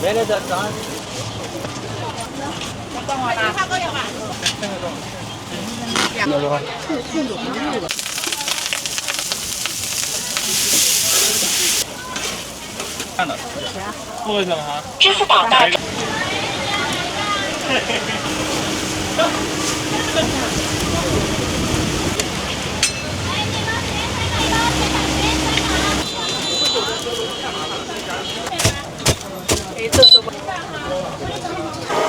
没那个啥。看的，不会什么哈？支付宝到。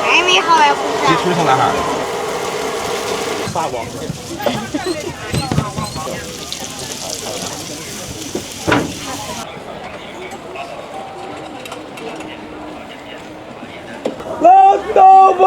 哎，你好呀，你出从哪哈？法国。老豆腐。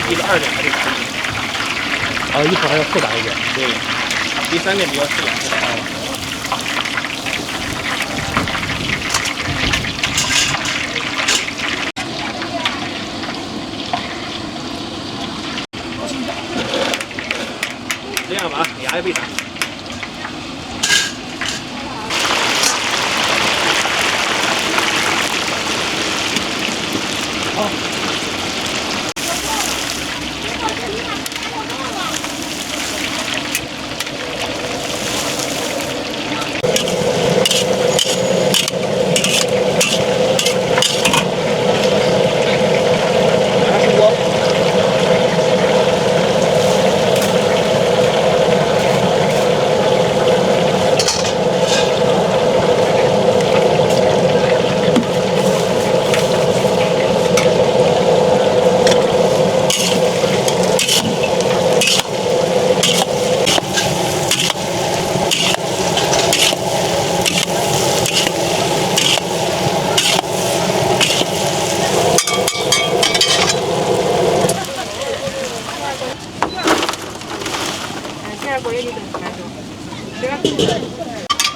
120点还得打一点。一会儿还要复打一点。对，第3点比较复杂。这样吧，牙也被打。好。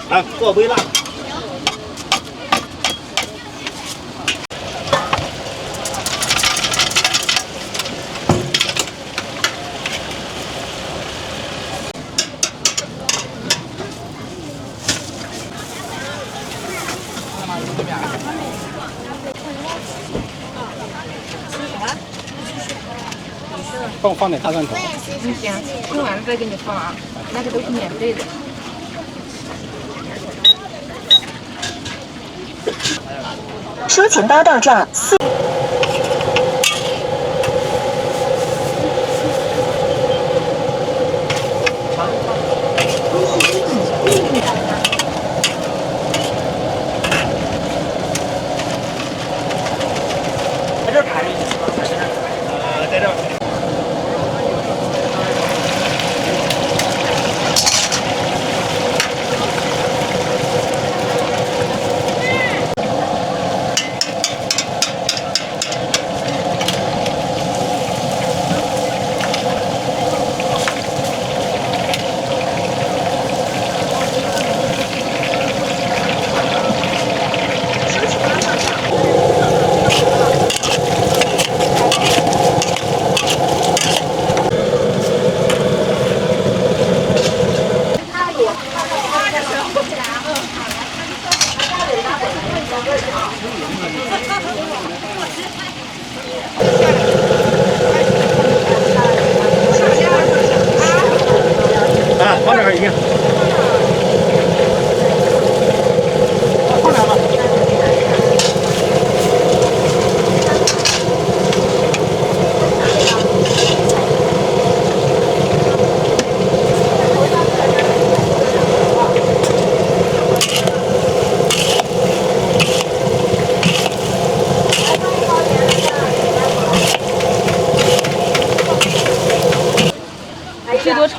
来，做微辣。帮我放点大蒜头。行，吃完了再给你放啊，那个都是免费的。收钱包到账4。在这排一下，在这儿。啊，放这儿已经。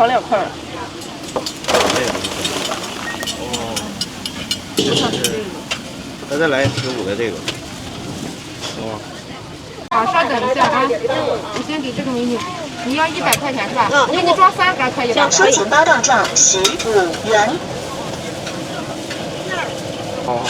炒2块了。哦，再来15的这个，行吗？好，稍等一下啊，我先给这个美女，你要100块钱是吧？我给你装3盒可以吧？抒情八段状15元。好。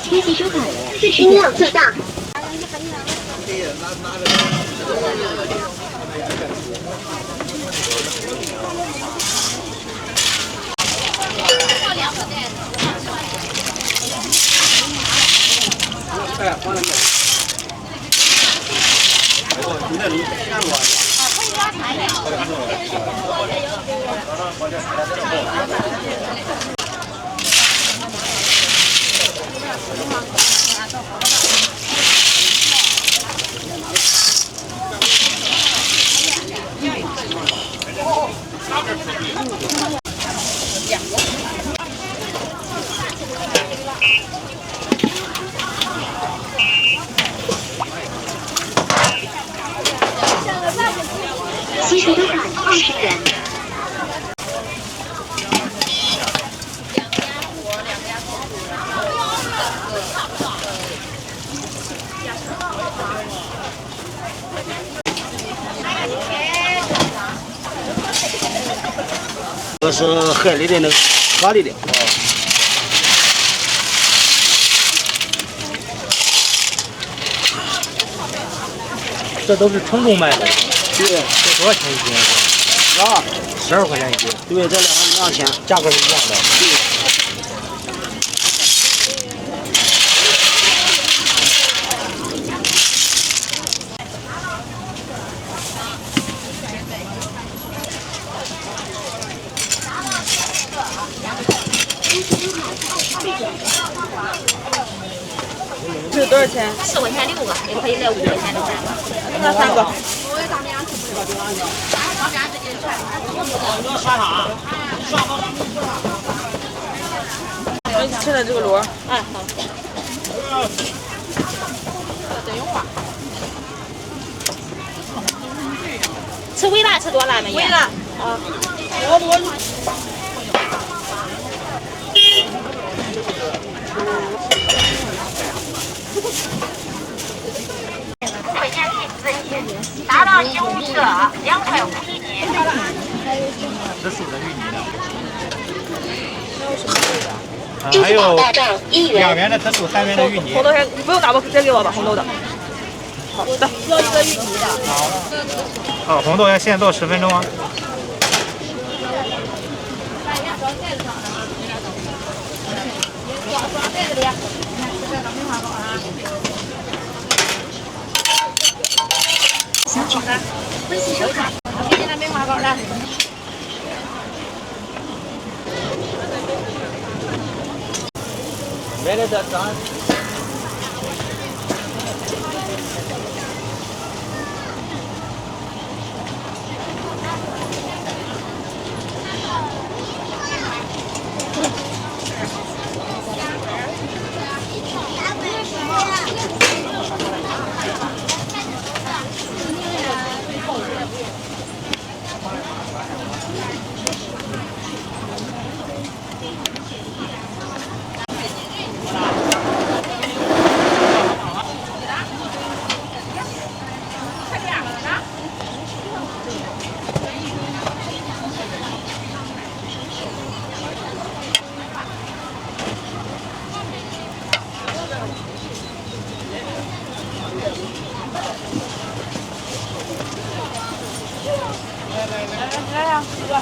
贴息收款，音量最大。哎，换了没？你那里看过？其余收款20元。这是海里的那个河里的。这都是称重卖的，对，这多少钱一斤？啊， 12块钱一斤，对，这两个一样钱。价格是一样的。这多少钱？4块钱6个，也可以来5块钱的3个。那3个。我吃了这个螺。哎，好。吃微辣吃多辣没？微辣。啊。会员币自己达到15折，2块5一斤。这是不是芋泥的？还有1元。2元的珍珠，3元的芋泥。红豆先不用打包，直接给我吧，红豆的。好的。要一个芋泥的。好，红豆要现做10分钟啊。分析收看。现在没花高了。没得这涨。来呀，哥，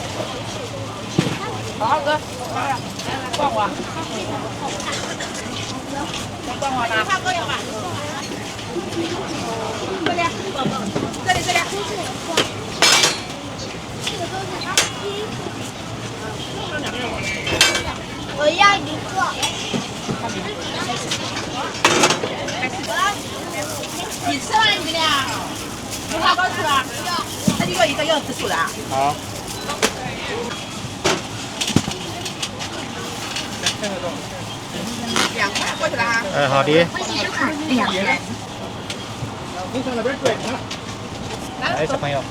好好哥，来呀，来逛逛，逛逛哪？大哥要吧？这里。我要一个。你吃完你的呀？不花包吃了？那你要一个要吃素的啊？好。2块过去了哈。哎，好的。分析收看2元。来，小朋友。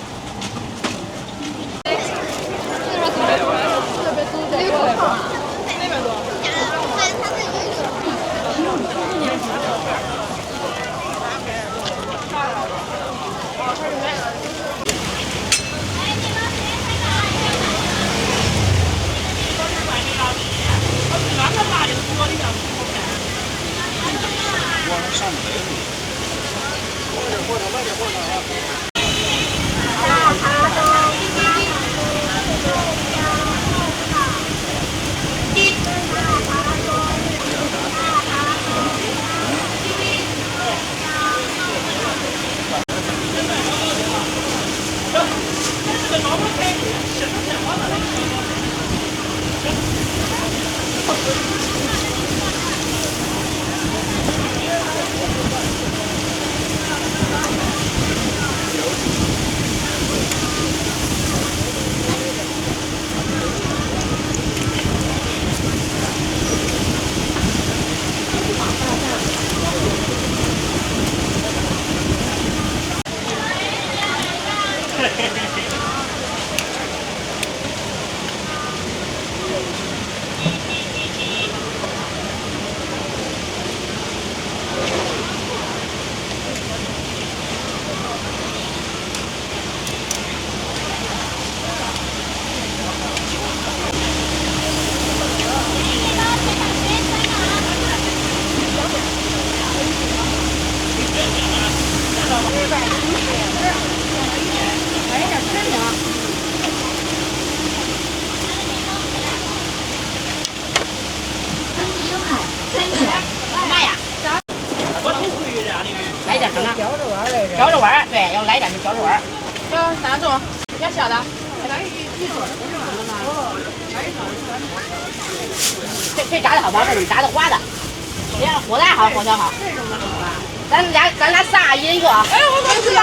来点什么？浇着丸儿，对，要来点就浇着丸儿。要哪种？要小的。这炸的好不好？这种炸的花的，这样火的好，火小好。咱俩仨一人一个啊。哎，我怎么知道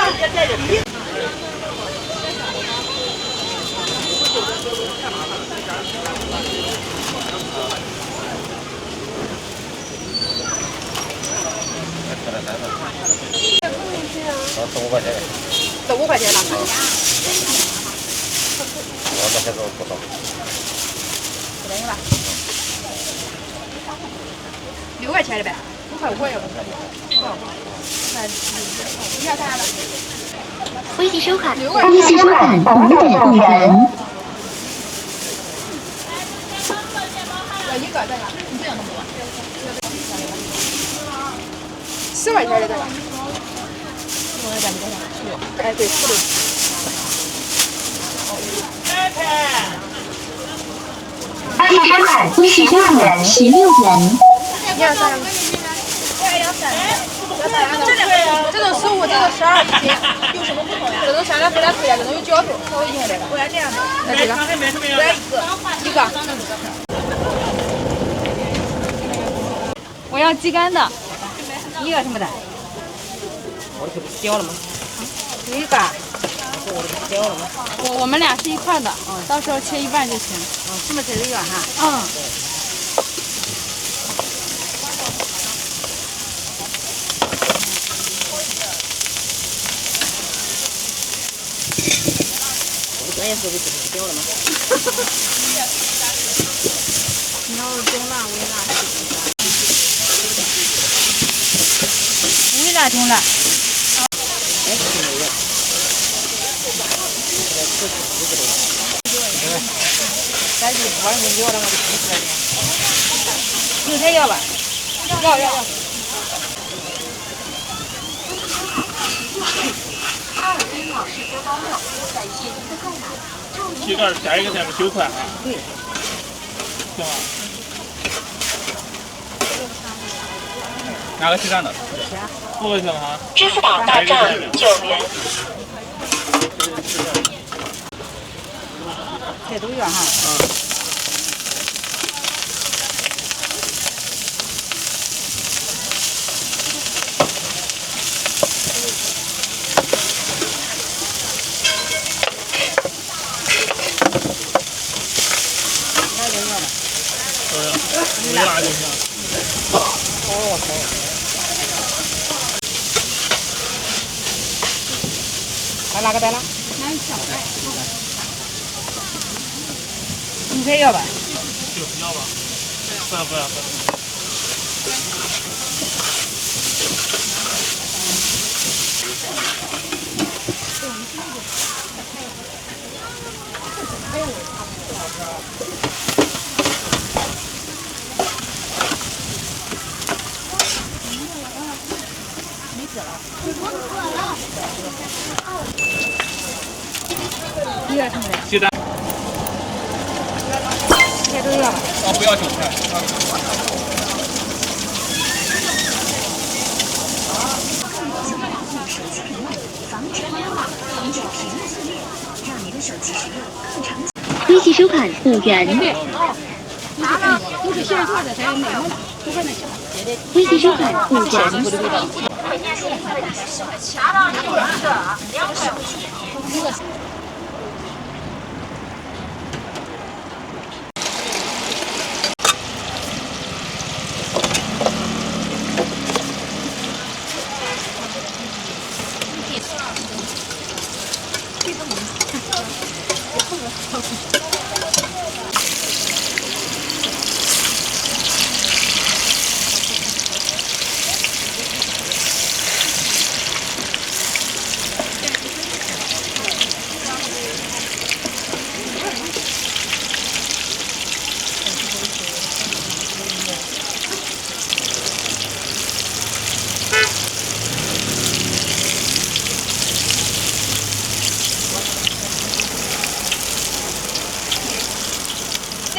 ？15块钱。都5块钱了。我那些都不少。来一个吧。6块钱的呗，5块5块要不？你要啥了？微信收款，微信收款5.1元。要一个这个，你不要那么多。10块钱的这个。哎，对，10的。微信收款16元，16元。你要啥？这种15，这种12一斤，有什么不同呀？这种香料非常贵呀，这种有胶度，稍微一下这个。我要这样的。那这个？我要一个。我要鸡肝的，一个什么的？我这不是焦了吗？一个。焦了吗？我们俩是一块的，到时候切一半就行。这么这个哈？嗯。专业说的不焦了吗？你要是中辣、微辣，微辣中辣。咱就往里要了，我就不吃了。牛排要吧？要。鸡蛋加一个才9块啊？对。行吗？哪个鸡蛋的？4块钱了哈。支付宝到账9元。这都要哈。微辣就行。还哪个带了？拿一小袋。牛排要吧？要吧？不要。一个什么的？鸡蛋。这都要吧？不要韭菜。微信收款5元。都是现做的，才有美味，都跟那小。微信收款5元。2块5斤。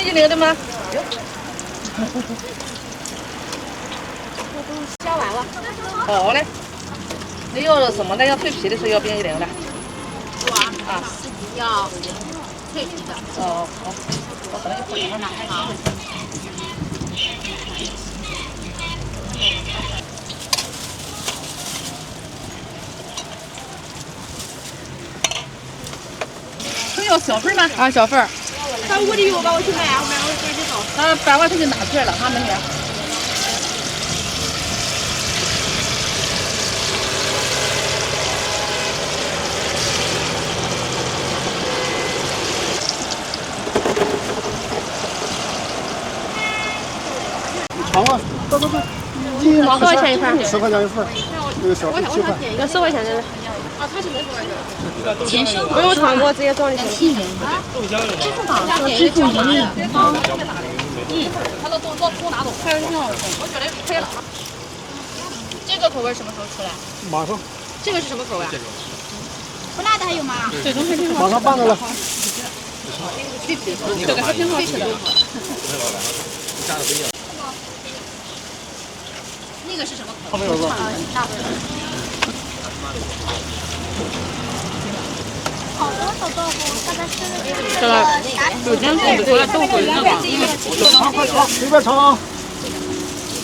110的吗？削完了。好嘞。你要什么呢？要脆皮的时候要变110的。啊。要脆皮的。哦，好。我等一会儿拿开啊。这要小份吗？啊，小份。把我的油吧，我去买，我自己倒。他把外头就拿出来了，他没拿。尝啊，走，多少钱一份？10块钱一份，那个小7块。要10块钱的。啊，他是没说不用尝过，直接装就行。支付盈利。他都拿走，还有挺好吃，我觉得可以了。这个口味什么时候出来？马上。这个是什么口味啊？不辣的还有吗？这东西挺马上办着了。这个还挺好吃的。那个是什么口味？大份。好多小豆腐，大概是这个首先煮出来豆腐是这个。随便尝，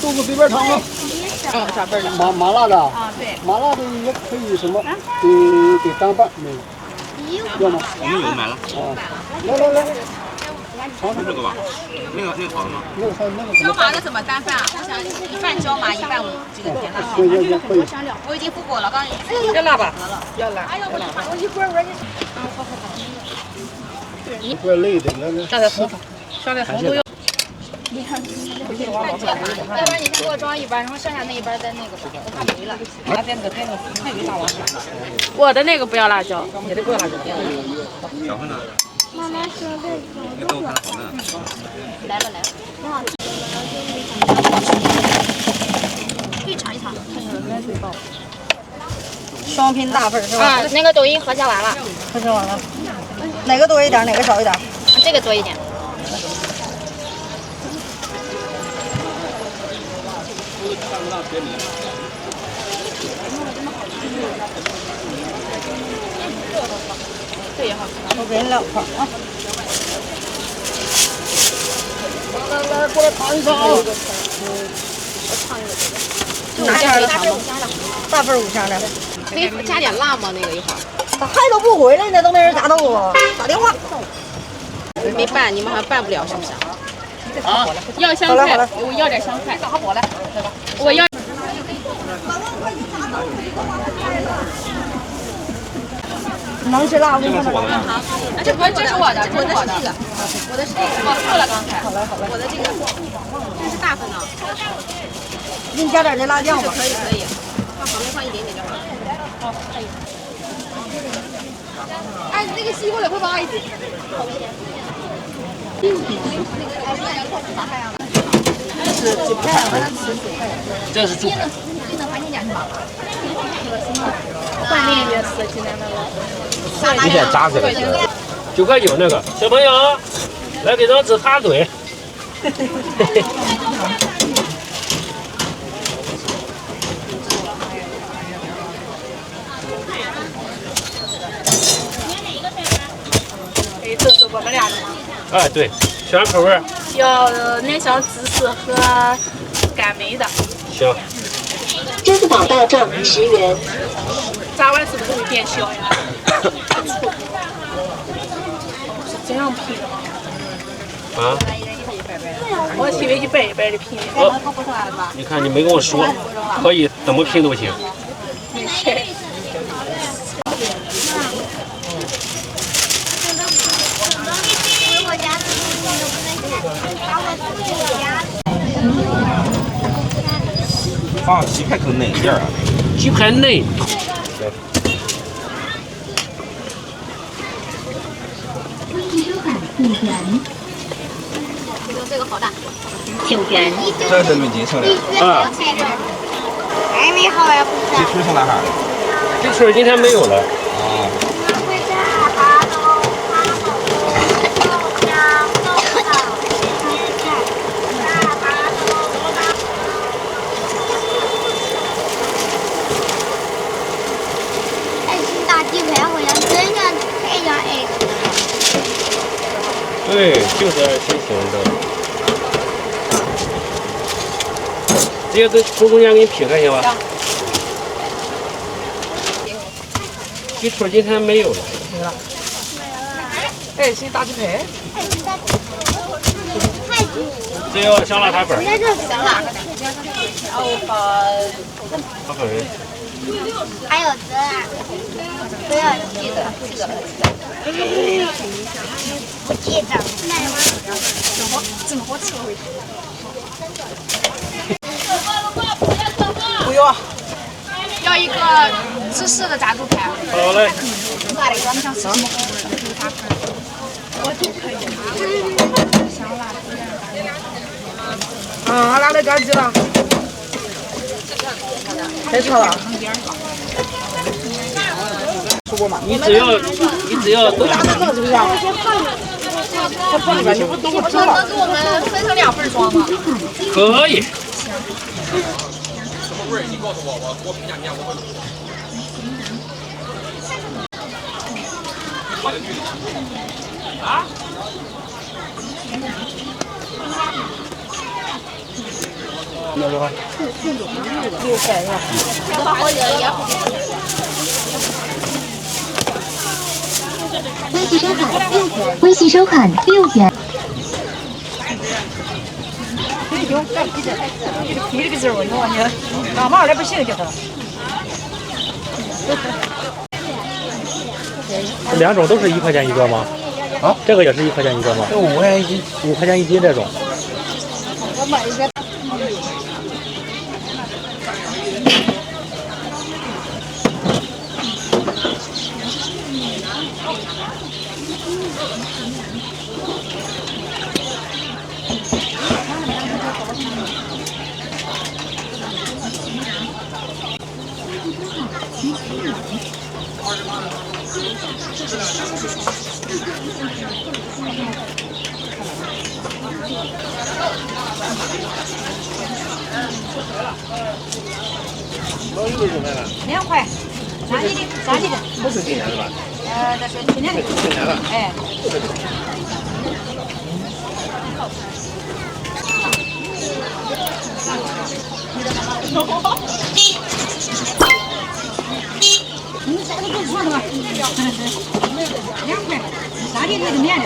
豆腐随便尝啊。啥份的？麻辣的。啊，对。麻辣的也可以什么？给干拌那个。要吗？我们有买了。哦。来。尝尝这个吧，那个好了吗？那个什么？椒麻的怎么单份啊？我想一半椒麻，一半我这个甜辣。可以。我已经付过了，刚要辣吧？要辣。我一会儿我一会儿累的，来。上点红，上点红豆要。要不然你先给我装一半，然后剩下那一半再那个吧，我怕没了。拿点个菜鱼大王。我的那个不要辣椒，你的不要辣椒。小份的。妈妈说的。那豆腐看着好嫩。来吧。很好吃。可以尝一尝。双拼大份是吧？啊，那个抖音核销完了。核销完了。哪个多一点，哪个少一点？这个多一点。这也好吃，我给你2块啊。来，过来尝一尝啊！拿钱的尝吗？大份5箱的。可以加点辣吗？那个一会儿。咋还都不回来呢？都没人炸豆腐，打电话。没拌，你们好像拌不了，是不是？啊，要香菜，我要点香菜。我要。能吃辣不？这个是我的。这是我的，这是我的。我的是这个，我错了刚才。好嘞。我的这个，这是大份的。给你加点这辣酱吧。可以，放旁边放一点点就好了。哦，可以。哎，那个西瓜2块8一斤。是鸡排，好像吃鸡排。这是猪排。拌面也是今天那个。今天炸这个是9块9那个，小朋友来给张纸插嘴。哎，这是我们俩的吗？哎，对，选口味。要面香芝士和甘梅的。行。支付宝到账10元。炸完是不是会变小呀？是这样拼的吗？啊？我以为一摆一摆的拼。你看你没跟我说，可以怎么拼都行。没事。放鸡排更嫩一点啊。鸡排嫩。这个好大。9元。这是论斤称的。啊。还没好呀，鸡腿从哪哈？鸡腿今天没有了。啊。对，就是挺行的。直接跟从中间给你劈开行吧？鸡腿今天没有了。没了。哎，是大鸡排。只有小辣汤粉。应该就是香辣。然后好粉。还有这啊，不要记得。不记得。怎么好吃回去？不要。要一个芝士的炸猪排。好嘞。辣的专门想吃什么？我就可以。香辣鸡。啊，拿来干鸡了。太吵了。你只要都打成是不是啊？他放里边，你不都吃了？能给我们分成2份装吗？可以。什么味儿？你告诉我，我评价你家我会。啊？那多少？微信收款6元。你这个字儿，我告诉你，干嘛的不行，给他。这2种都是1块钱一个吗？啊，这个也是1块钱一个吗？这5块钱一斤，5块钱一斤这种。我买一个。2块，啥的？不是今年的吧？这是去年的。去年的。哎。你啥都不说的吧？2块，啥的那个面的。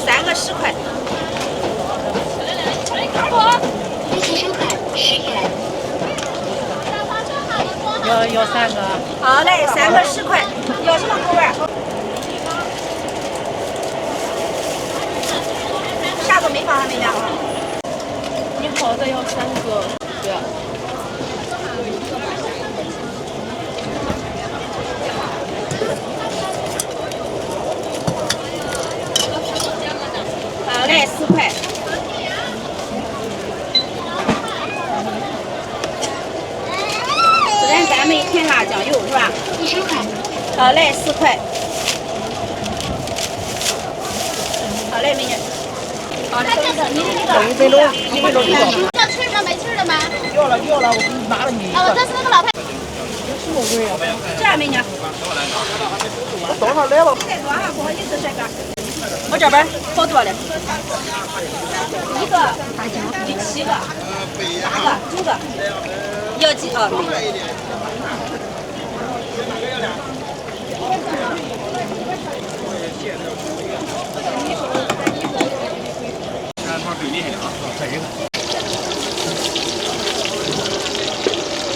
3个10块。微信收款10元。要3个。好嘞，3个10块。要什么口味？啥都没放还没呢。你好的要3个，对。好嘞，4块。孜然甘梅甜辣酱油是吧？收款。好嘞，4块。好嘞，美女。好嘞，你的那个。1分钟，1分钟就到。要吃的没吃的吗？要了，我给你拿了你。哦，这是那个老太。什么味啊？这样，美女。我早上来了。再多哈，不好意思，帅哥。我这边好多了。1个，第7个，8个，9个。要几啊？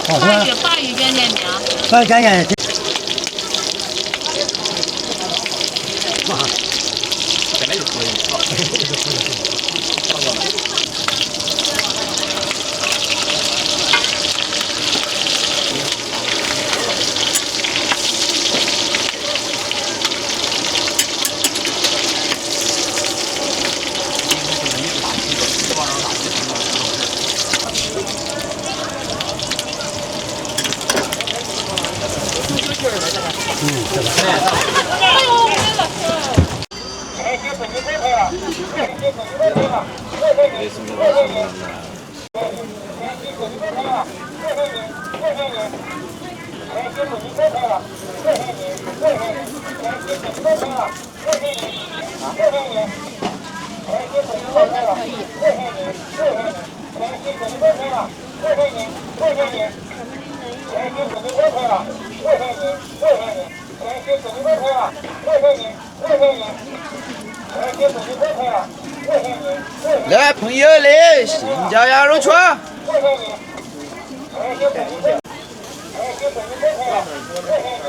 啊，法语简简名。法语简简。哇，本来就可以。来，朋友来，新疆羊肉串。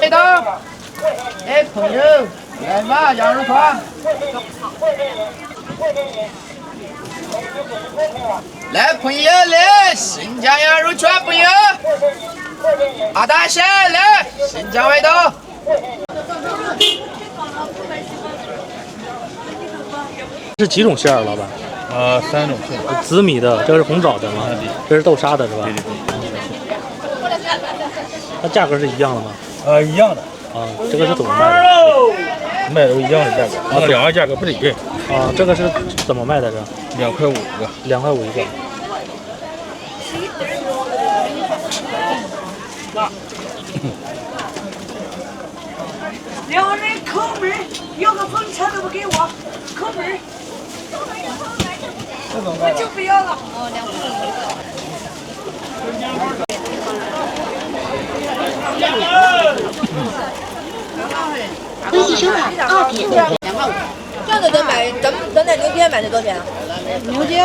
来到，哎，朋友，来嘛，羊肉串。来，朋友来，新疆羊肉串，朋友。阿大仙来，新疆味道。是几种馅儿，老板？3种馅。紫米的，这个是红枣的吗？这是豆沙的，是吧？对对对。那价格是一样的吗？一样的。啊，这个是怎么卖的？卖都一样的价格，两个价格不得劲。啊，这个是怎么卖的？这2块5一个。2块5一个。两人口味儿，有个捧钱都不给我，口味儿，我就不要了。微信收款2点。这样子能卖，真在牛街卖的多少钱？牛街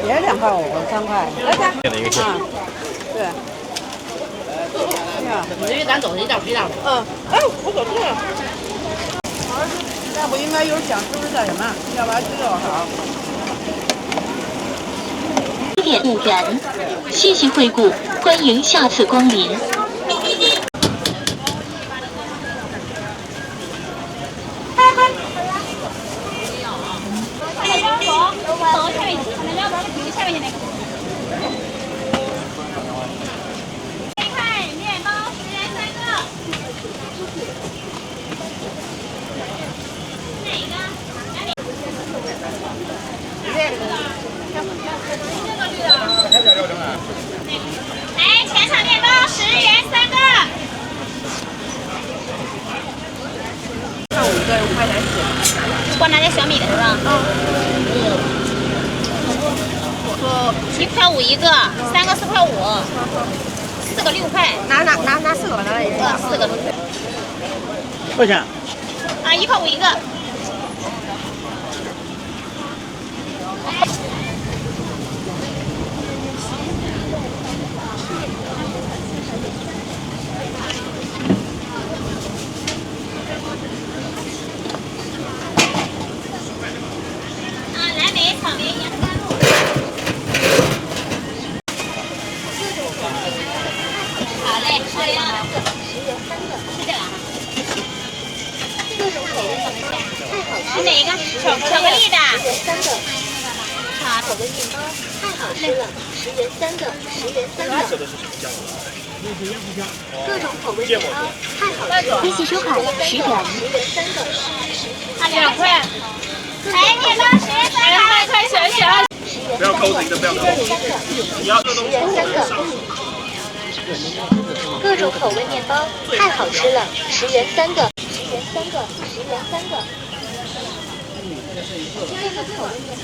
也2块5、3块。来看。啊，对。你这咱走一道一道。哎，我走错了。那不应该有讲是不是叫什么？要不然知道好。7点5元，谢谢惠顾，欢迎下次光临。来，前场面包10元3个。看5个5块钱起。光拿点小米的是吧？1块5一个，3个4块5，4个6块。拿4个吧，拿来一个。4个。多少钱？啊，1块5一个。蓝莓、草莓、杨甘露。好嘞，是这样的。是这个。是哪一个？巧克力的。好。口味面包太好吃了，10元3个，10元3个。各种口味面包太好吃了。微信收款10元。10元3个。啊，2块。来，面包10元3个，快选选。不要抠自己的，不要抠。你要这东西。各种口味面包太好吃了，10元3个，10元3个，10元3个。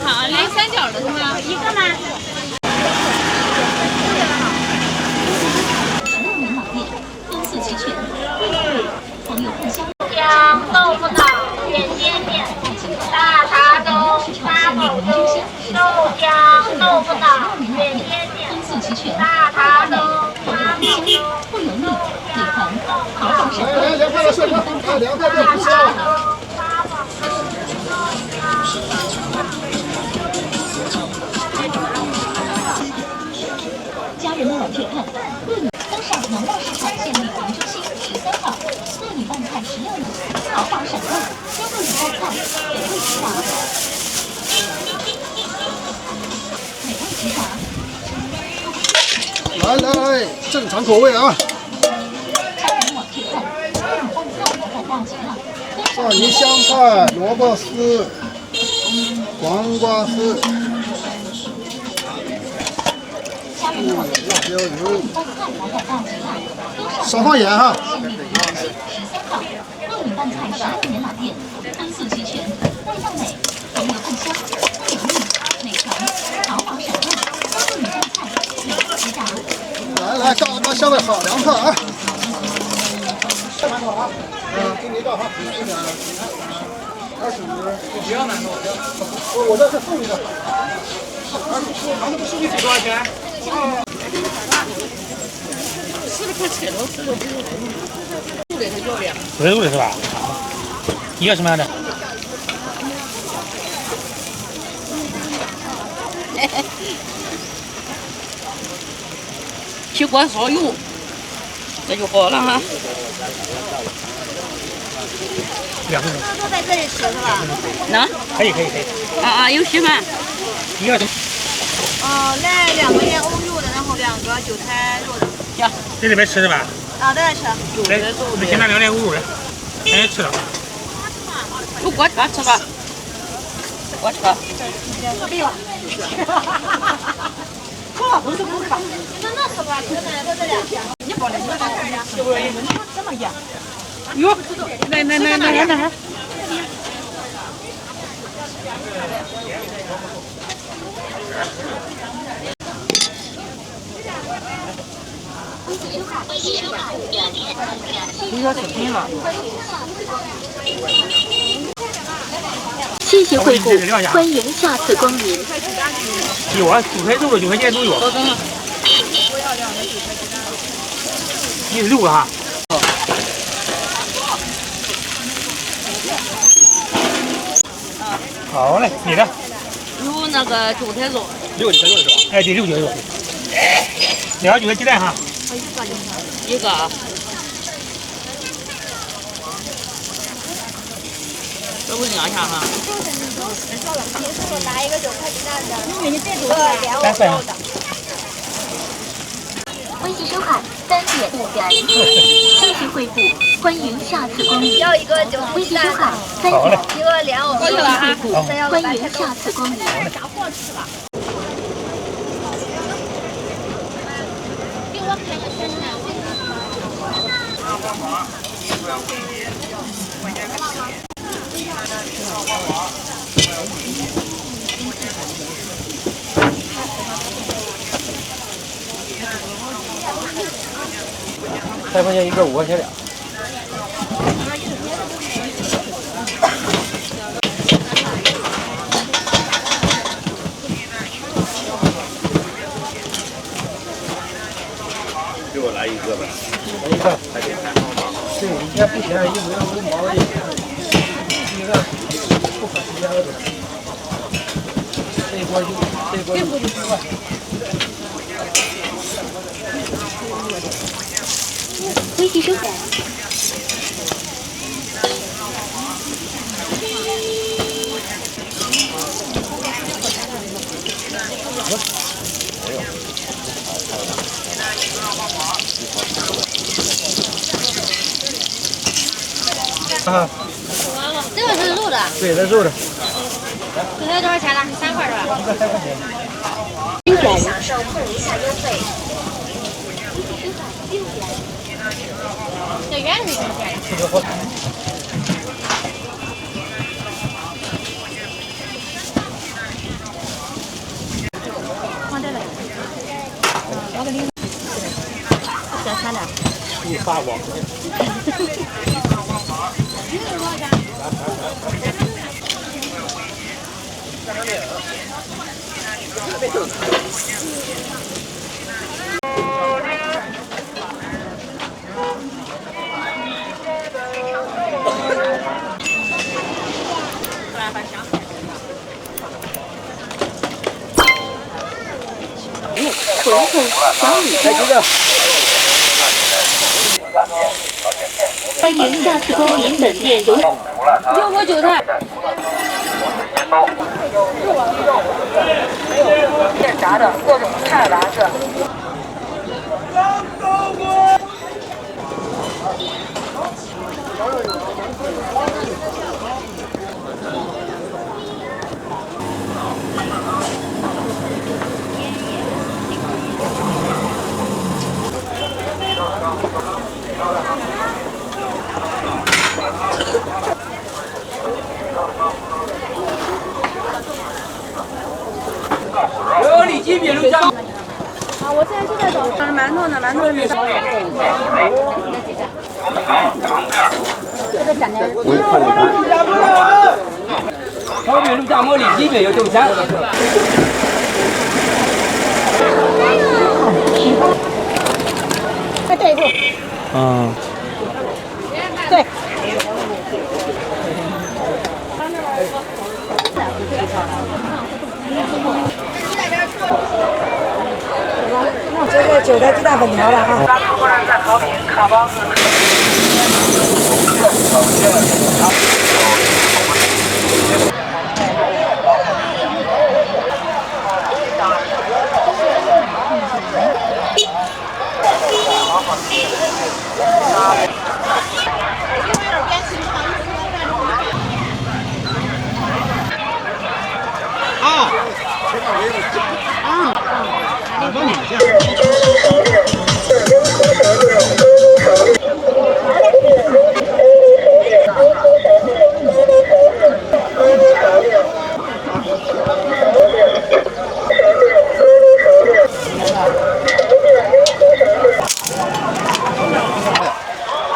好，来3角的是吗？一个吗？丰富齐全，朋友互相。姜豆腐脑、点点面、大茶粥、八宝粥、豆浆、豆腐脑、点点面、大茶粥、八宝粥。快了，帅哥，2块别不吃了。家人们往这看，登上农贸市场限定服务中心13号，糯米拌菜16米，豪华闪购，加糯米拌菜，美味极达。美味极达。来来来，正常口味啊！蒜泥香菜、萝卜丝、黄瓜丝。辣椒油，少放盐哈。糯米拌菜12年老店，荤素齐全，外酱美，肥油饭香，菜油腻，美团豪华闪购，糯米拌菜，美味极达。来来，刚刚香味好凉快啊！给你一个哈，20，不要馒头，我这是送一个。馒头不收你多少钱？水煮的是吧？你要什么样的？去锅烧油，这就好了哈。2分钟。都在这里吃是吧？能？可以。有稀饭。你要什么？来2个盐藕油的，然后2个韭菜肉的。行。在这边吃是吧？啊，在这吃。来，你先拿2点5肉的，先吃了。有锅车吃吧。锅车。对了。不是吧？那吃吧，在这里。你包的你看这么严。哟，来。你要吃品了。谢谢惠顾，欢迎下次光临。有啊，韭菜肉的9块钱都有。你是6个哈？好嘞，你的。有那个韭菜肉。6韭菜肉是吧？哎，对，6韭菜肉。2个韭菜鸡蛋哈。一个。这我量一下哈。拿一个韭菜鸡蛋的。因为你这个3份。微信收看3点目标，谢谢惠顾，欢迎下次光临。要一个韭菜微信收看3点，一个莲藕，谢谢惠顾，欢迎下次光临。炸货吃吧。给我看个宣传。3块钱一个，5块钱俩。给我来一个呗。来一个。对，以前不便宜，1毛5毛一个，一个不可时间了都。这一锅就10块。微信收看。啊，这个是肉的。对，这肉的。这才多少钱了？3块是吧？一个3块钱。享受碰一下优惠。这圆是多少钱？我给你。这3的。你发我。回后小雨中。欢迎下次光临本店有。有我韭菜。现炸的各种菜丸子。有里脊饼肉酱。啊，我现在就在找馒头呢，馒头没到。这个讲的。炒饼肉夹馍里脊饼有豆浆。再对一步。嗯。对。这个韭菜鸡蛋粉条了哈。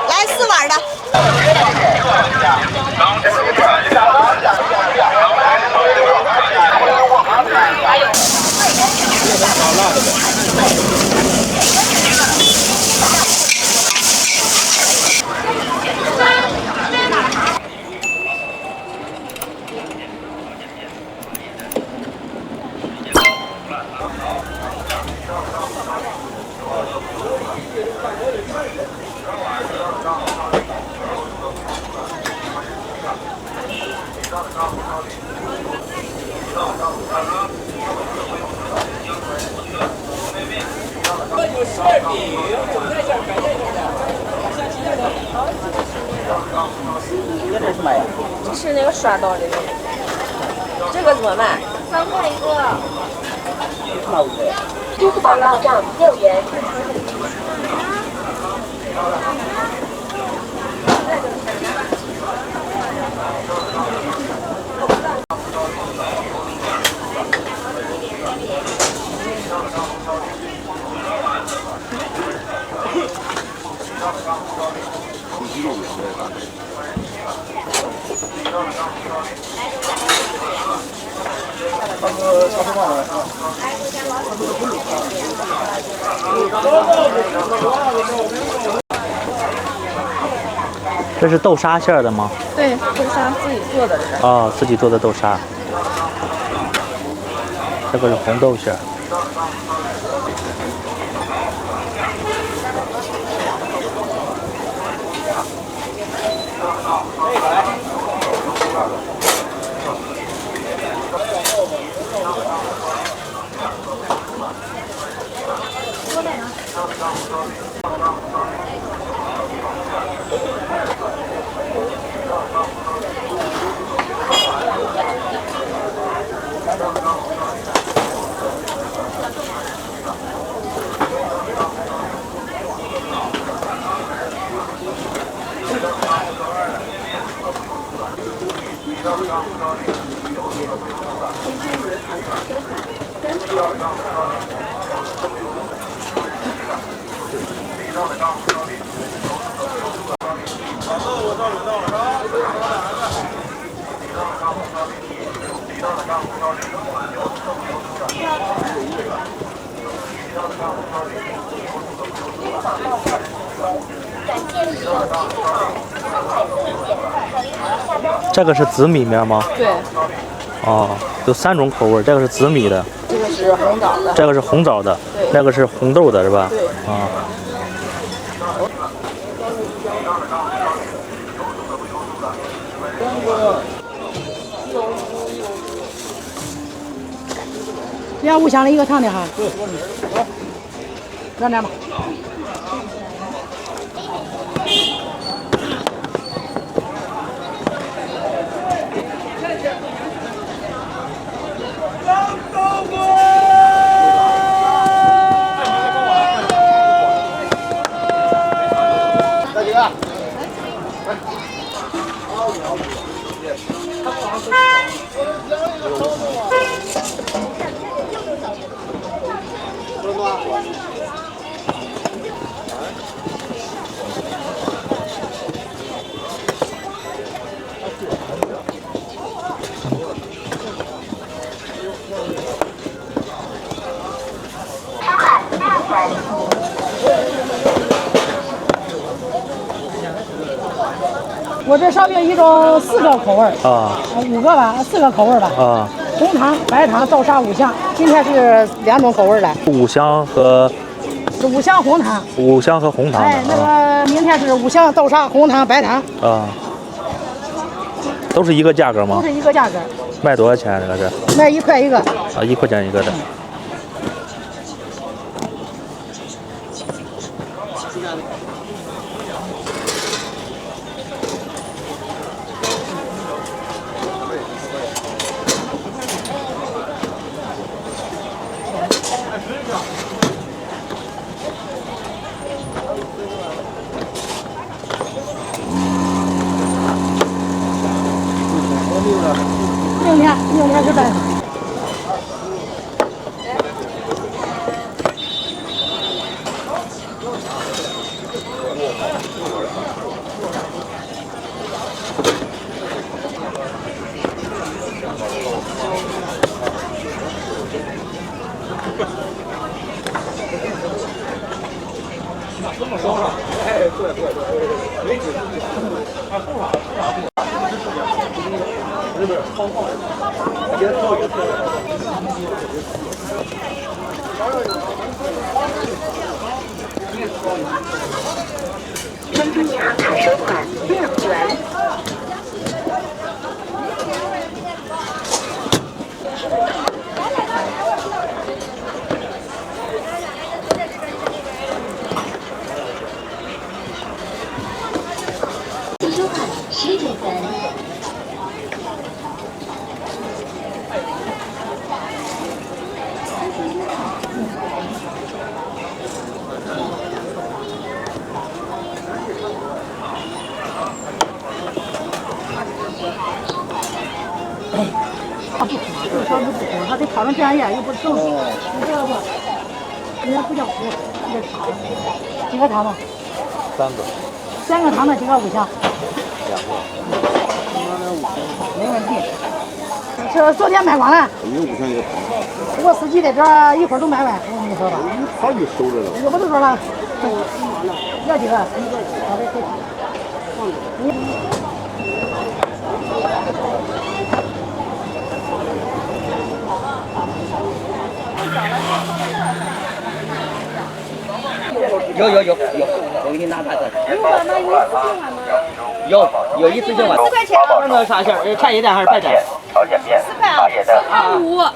来4碗的。这是那个刷到的，这个怎么卖3块1个。支付宝到账6元。这是豆沙馅儿的吗？对，豆沙自己做的这是。哦，自己做的豆沙。这个是红豆馅儿。这个是紫米面吗？对。哦，有3种口味，这个是紫米的。这个是是红枣的。这个是红枣的，那个是红豆的，是吧？对。啊。两五香的一个长的哈。对。这样吧。我这烧饼一共4个口味啊，5个吧，4个口味吧。啊。红糖、白糖、豆沙、五香，今天是2种口味的。五香和。是五香红糖。五香和红糖。哎，那个明天是五香、豆沙、红糖、白糖。啊。都是一个价格吗？都是一个价格。卖多少钱？这个是？卖1块一个。啊，1块钱一个的。明天是白糖。珍珠塔卡收款2元。收款19元。这个烧饼不红，它得炒成这样样，又不是正。你这个不，人家不叫糊，这是糖。几个糖吧？3个。3个糖的，几个五香？2个。没问题。是昨天卖光了。没有5香一个糖。我司机在这儿一会儿都卖完，我跟你说吧。他就收着了。我就说了，要几个？好的，有，我给你拿牌子。有一次性碗。4块钱。那个啥馅儿？茶叶蛋还是白蛋？4块啊，4.5。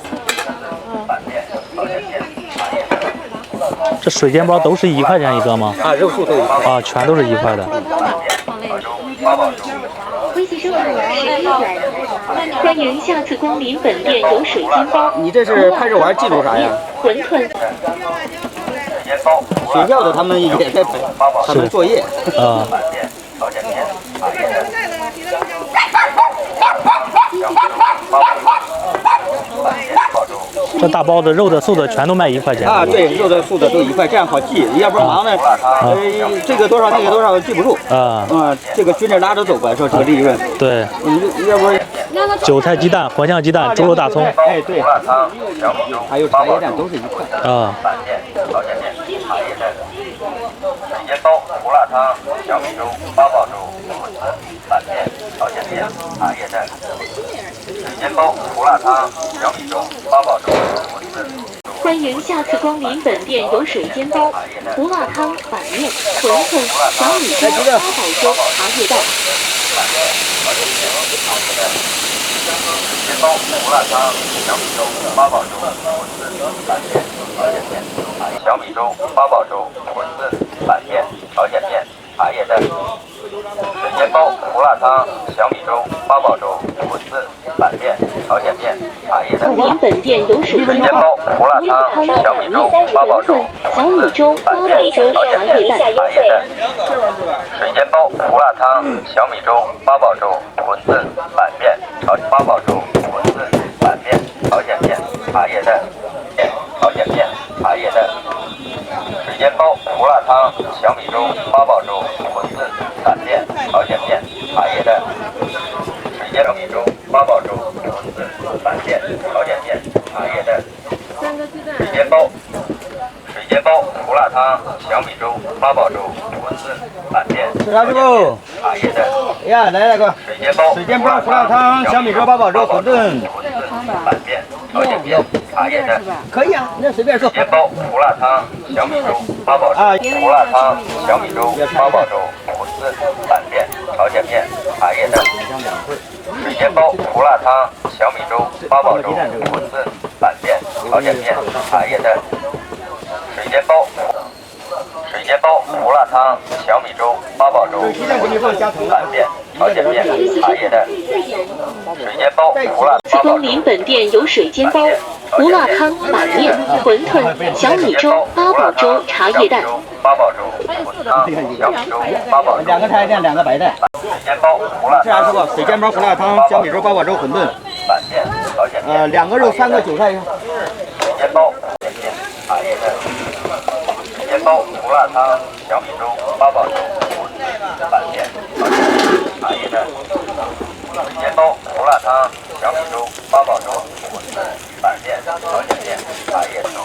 这水煎包都是1块钱一个吗？啊，肉素都1块。啊，全都是1块的。微信收款11元。欢迎下次光临本店有水煎包。你这是拍着玩记录啥呀？馄饨。学校的他们也在拍，他们作业。啊。这大包子肉的、素的全都卖1块钱啊！对，肉的、素的都1块，这样好记。要不然忙呢，这个多少，那个多少记不住啊。这个均着拉着走吧，说这个利润。对。要不韭菜鸡蛋、茴香鸡蛋、猪肉大葱。哎，对。还有茶叶蛋都是1块。啊。水煎包、胡辣汤、小米粥、八宝粥、板面、朝鲜面、茶叶蛋。水煎包、胡辣汤、小米粥、八宝粥、馄饨。欢迎下次光临本店，有水煎包、胡辣汤、板面、馄饨、小米粥、八宝粥、茶叶蛋。煎包、胡辣汤、小米粥、八宝粥、馄饨、板面、朝鲜面、小米粥、八宝粥、馄饨、板面、朝鲜面、茶叶蛋。水煎包、胡辣汤、小米粥、八宝粥、馄饨、板面、朝鲜面、茶叶蛋。您本店有水煎包、胡辣汤、小米粥、八宝粥、小米粥、八宝粥、茶叶蛋。水煎包、胡辣汤、小米粥、八宝粥、馄饨、板面、八宝粥、馄饨、板面、朝鲜面、茶叶蛋。朝鲜面、茶叶蛋。水煎包、胡辣汤、小米粥、八宝粥、馄饨、板面、朝鲜面、茶叶蛋。水煎小米粥、八宝粥、馄饨、板面、朝鲜面、茶叶蛋。水煎包、胡辣汤、小米粥、八宝粥、馄饨、板面。吃啥师傅？茶叶蛋。呀，来个水煎包、胡辣汤、小米粥、八宝粥、馄饨、板面、朝鲜面、茶叶蛋。可以啊，那随便说。水煎包、胡辣汤、小米粥、八宝粥、胡辣汤、小米粥、八宝粥、馄饨、板面、朝鲜面、茶叶蛋。水煎包、胡辣汤、小米粥、八宝粥、馄饨、板面、朝鲜面、茶叶蛋。水煎包、胡辣汤、小米粥、八宝粥、板面、朝鲜面、茶叶蛋。水煎包、胡辣次光临本店有水煎包、胡辣汤、板面、馄饨、小米粥、八宝粥、茶叶蛋。八宝粥、馄汤、小米粥、八宝粥。两个茶叶蛋，两个白蛋。水煎包、胡辣汤。吃啥师傅？水煎包、胡辣汤、小米粥、八宝粥、馄饨。板面、朝鲜面。2个肉，3个韭菜。水煎包、面、茶叶蛋。水煎包、胡辣汤、小米粥、八宝粥、馄饨、板面、朝鲜面、茶叶蛋。水煎包、胡辣汤、小米粥、八宝粥、馄饨、板面、朝鲜面、茶叶蛋。馄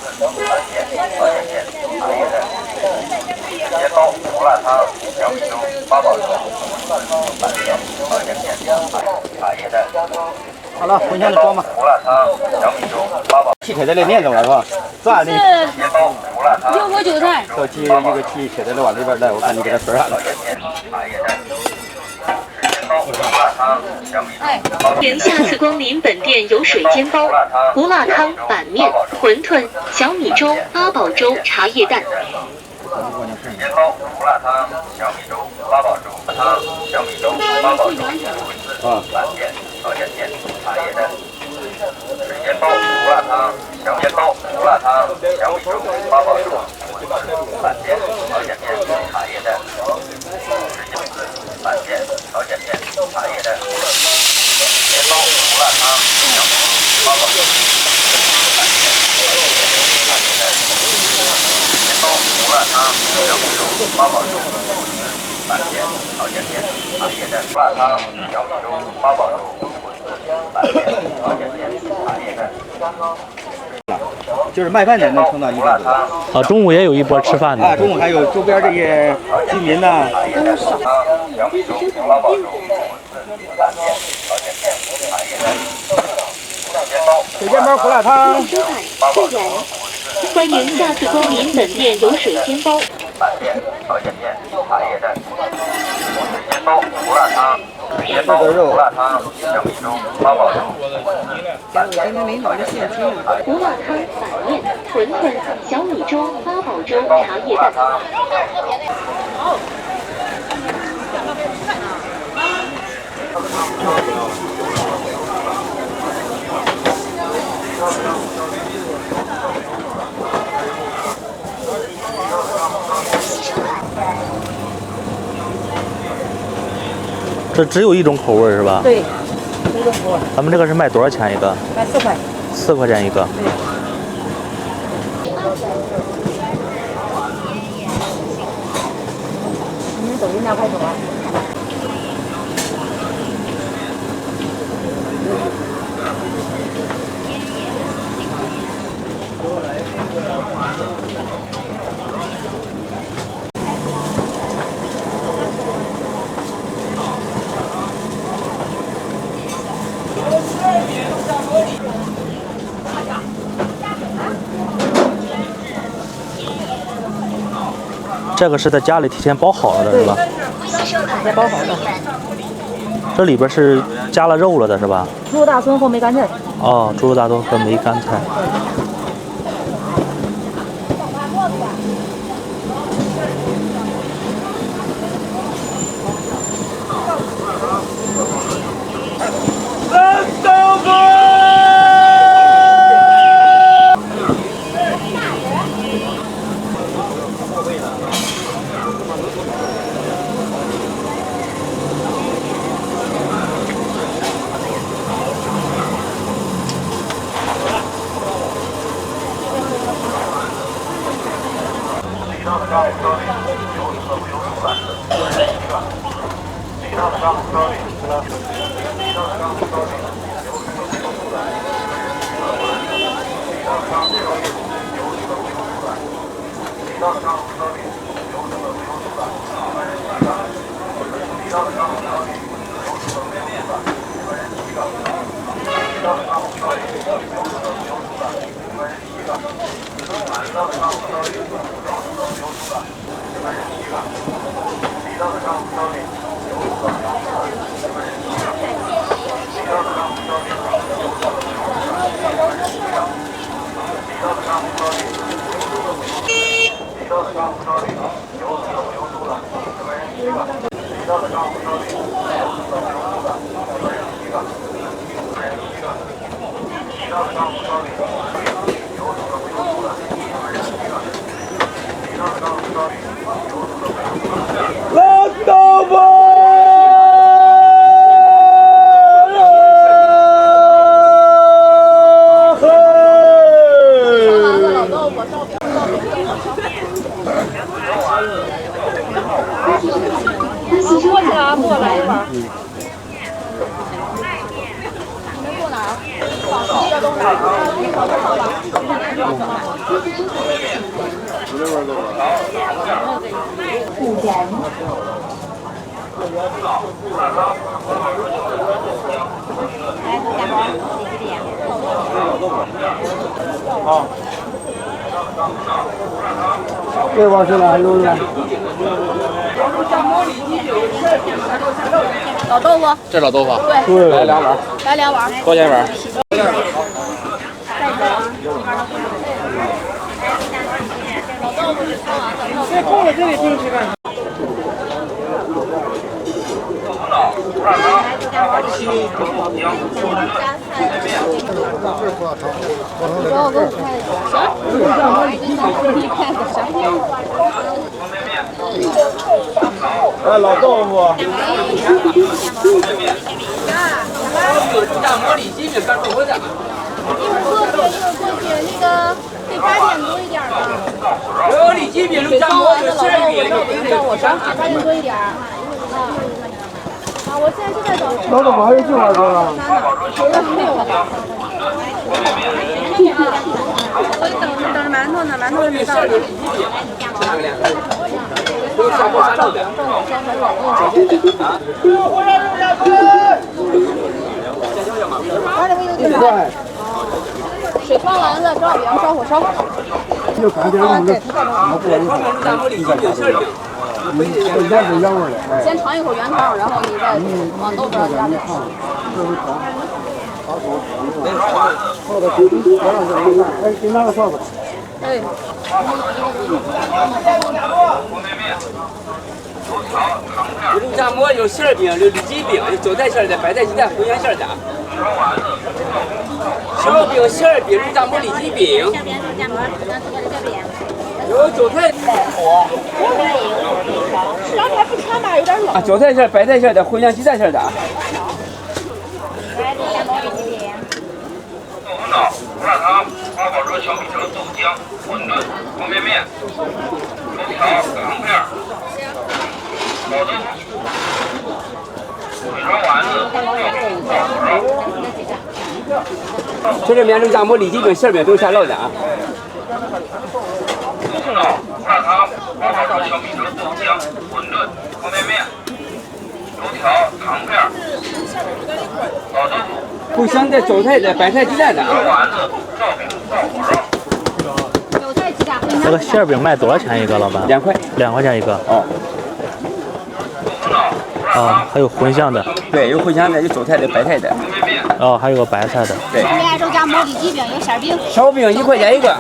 饨、板面、朝鲜面、茶叶蛋。水煎包、胡辣汤、小米粥、八宝粥、馄饨、板面、朝鲜面、茶叶蛋。好了，混箱里装吧。胡辣汤、小米粥、八宝。气铁在那念着了是吧？算的。煎包、胡辣汤。6个韭菜。这气一个气铁在那往里边带，我看你给它分上了。您下次光临本店有水煎包、胡辣汤、板面、馄饨、小米粥、八宝粥、茶叶蛋。水煎包、胡辣汤、小米粥、八宝粥、汤、小米粥、八宝粥、馄饨、板面、朝鲜面、茶叶蛋。水煎包、胡辣汤、小米粥、胡辣汤、小米粥、八宝粥、馄饨、板面、朝鲜面、茶叶蛋。水煎包、板面、朝鲜面、茶叶蛋。水煎包、胡辣汤、小米粥、八宝粥、板面、朝鲜面、茶叶蛋。水煎包、胡辣汤、小米粥、八宝粥、板面、朝鲜面、茶叶蛋。胡辣汤、小米粥、八宝粥、板面、朝鲜面、茶叶蛋。就是卖饭的能撑到1个多。啊，中午也有一波吃饭的。啊，中午还有周边这些居民呐。小米粥、八宝粥、板面、朝鲜面、茶叶蛋。水煎包、胡辣汤。欢迎下次光临本店有水煎包、板面、朝鲜面、茶叶蛋。水煎包、胡辣汤。水煎包、胡辣汤、小米粥、八宝粥、板面、朝鲜面、胡辣汤、板面、馄饨、小米粥、八宝粥、茶叶蛋。这只有一种口味是吧？对，一种口味。咱们这个是卖多少钱一个卖4块。4块钱一个。你们抖音2块多啊？这个是在家里提前包好了的，是吧？也包好的。这里边是加了肉了的，是吧？猪肉大葱和梅干菜。哦，猪肉大葱和梅干菜。这碗是哪路的？老豆腐。这老豆腐。对。来2碗。来2碗。多少钱一碗？这空了这里进去干啥？哎，老豆腐。大锅里脊饼干豆腐的。一会儿过去那个得8点多一点吧。有里脊饼、肉夹馍、有馅饼，叫我上8点多一点。我现在就在等。老豆腐还有计划多少？没有了。我等着馒头呢，馒头还没到呢。有下锅下肉的。快！水烫完了，正好别烧火烧。就感觉我们这老不容易。原汁原味的。先尝一口原汤，然后你再往豆腐上加点。烧的挺哎，给拿个勺子。哎。有肉夹馍，有馅饼，有里脊饼，有韭菜馅的、白菜鸡蛋、茴香馅的。烧饼、馅饼、肉夹馍、里脊饼。有韭菜。市场还不穿吧，有点冷。啊，韭菜馅、白菜馅的、茴香鸡蛋馅的。豆腐脑、胡辣汤、八宝粥、小米粥、豆浆、馄饨、方便面、油条、糖片、老豆腐、水烧丸子、豆腐肉。这里面肉夹馍、里脊饼、馅饼都是下肉的啊。豆腐脑、胡辣汤、八宝粥、小米粥、豆浆、馄饨、方便面、油条、糖片、老豆腐。茴香的、韭菜的、白菜鸡蛋的。丸子、烧饼、豆腐肉。韭菜鸡蛋、茴香那个馅饼卖多少钱一个，老板？2块，2块钱一个。哦。啊，还有荤香的。对，有荤香的，有蔬菜的、白菜的。哦，还有个白菜的。对。里面肉夹馍里脊饼有馅饼。烧饼1块钱一个，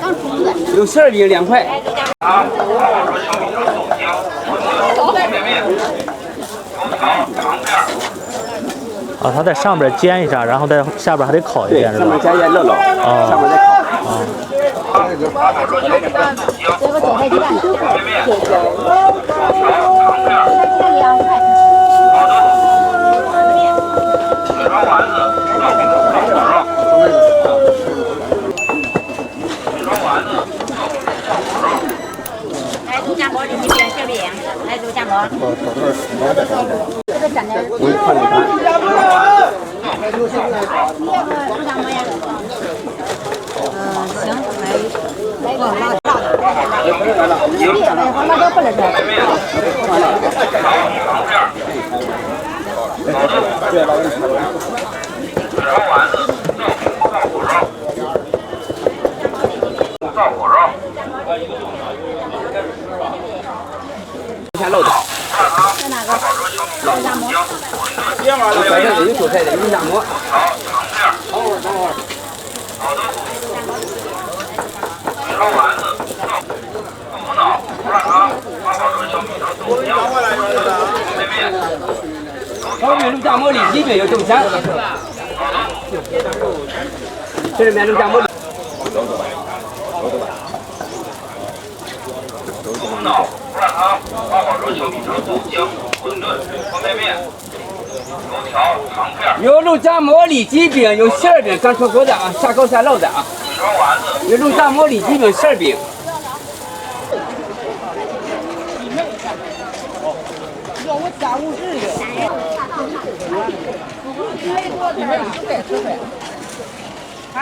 有馅饼2块。啊，它在上边煎一下，然后在下边还得烤一遍，是吧？上面加点乐乐，上面再烤。这个韭菜鸡蛋2块。来肉夹馍里脊饼馅饼，来肉夹馍。这个蘸点。肉夹馍呀。行，来个辣的。黄辣椒不能吃。赵火肉。下漏的。在哪个？肉夹馍。有白菜的，有蔬菜的，有肉夹馍。等会儿。烧丸子、猪脑、胡辣汤、八宝粥、小米粥、豆浆、方便面、烧饼、肉夹馍里脊饼有豆浆。这里面肉夹馍。猪脑、胡辣汤、八宝粥、小米粥、豆浆、馄饨、方便面、油条、糖片。有肉夹馍里脊饼，有馅饼，刚出锅的啊，下锅下漏的啊。有肉夹馍里脊饼馅饼。要我350的。韭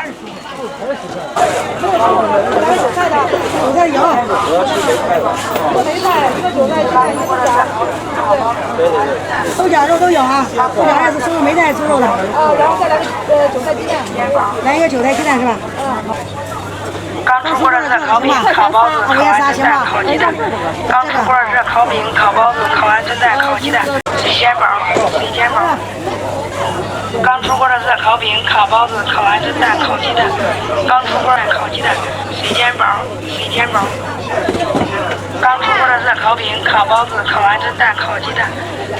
菜羊，一个韭菜鸡，一个夹，豆夹肉都有啊，豆夹还是猪肉没带猪肉的。然后再来个韭菜鸡蛋，来一个韭菜鸡蛋是吧？刚出锅的是烤饼、烤包子、烤鹌鹑蛋、烤鸡蛋。刚出锅的是烤饼、烤包子、烤鹌鹑蛋、烤鸡蛋、水煎包、水煎包。刚出锅的是烤饼、烤包子、烤鹌鹑蛋、烤鸡蛋。刚出锅的烤鸡蛋、水煎包、水煎包。刚出锅的是烤饼、烤包子、烤鹌鹑蛋、烤鸡蛋。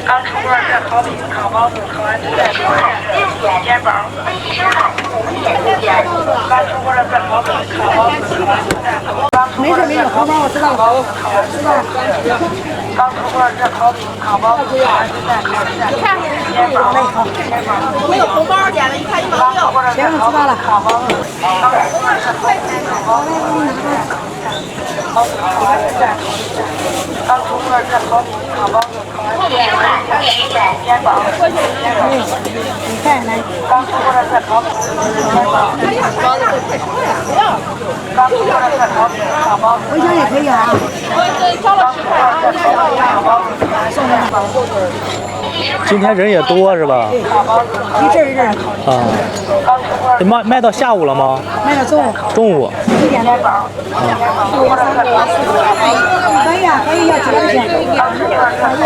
刚出锅的是烤饼、烤包子、烤鹌鹑蛋、烤鸡蛋、水煎包。刚出锅的是烤饼、烤包子、烤鹌鹑蛋。没事，好吧，我知道了，知道了。刚出锅的是烤饼、烤包子、烤鹌鹑蛋、烤鸡蛋。我有红包点了，一看1毛6。行，知道了。烤包子。刚出锅的是烤饼、烤包子、烤鹌鹑蛋、烤鸡蛋。刚出锅的是烤饼、烤包子、烤鹌鹑蛋、烤鸡蛋、水煎包。你看来。刚出锅的是烤饼、烤包子。刚出锅的是烤饼、烤包子。茴香也可以啊。今天人也多是吧？一阵一阵。啊。卖到下午了吗？卖到中午。中午。9点多。可以啊，可以要几块钱？这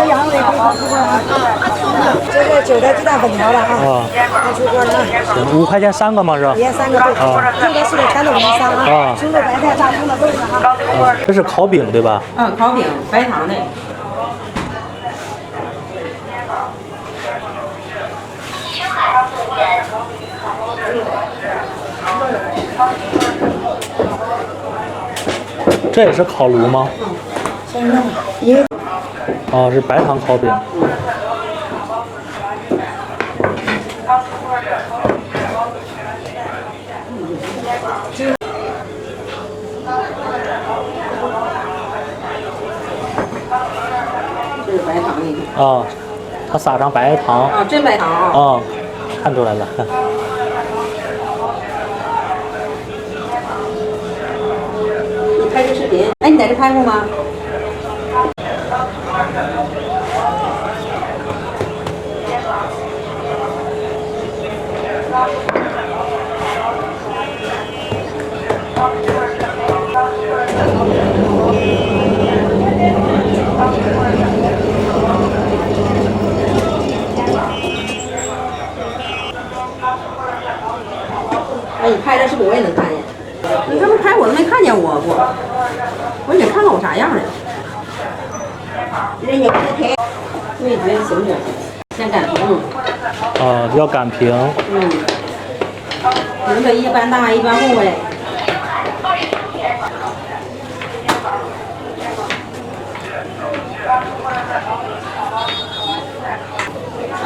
羊肉也可以烤出锅啊。这是韭菜鸡蛋粉条了啊。烤出锅了啊。5块钱3个吗？是吧？也3个对。这个是全都给你上啊。猪肉、白菜、炸葱的都是哈。这是烤饼对吧？烤饼，白糖的。这也是烤炉吗？哦，是白糖烤饼。这是白糖的。啊，它撒上白糖。啊，真白糖啊。啊，看出来了。拍这视频，哎，你在这拍过吗？我都没看见我过，我也没看看我啥样的。人家给他抬，味觉行不行？先擀平。要擀平。有的一般大一般厚嘞。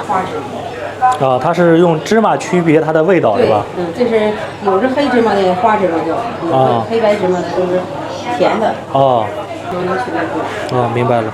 花枝。它是用芝麻区别它的味道是吧？这是有是黑芝麻的花芝麻叫，有黑白芝麻的都是甜的。哦。都能取得出。明白了。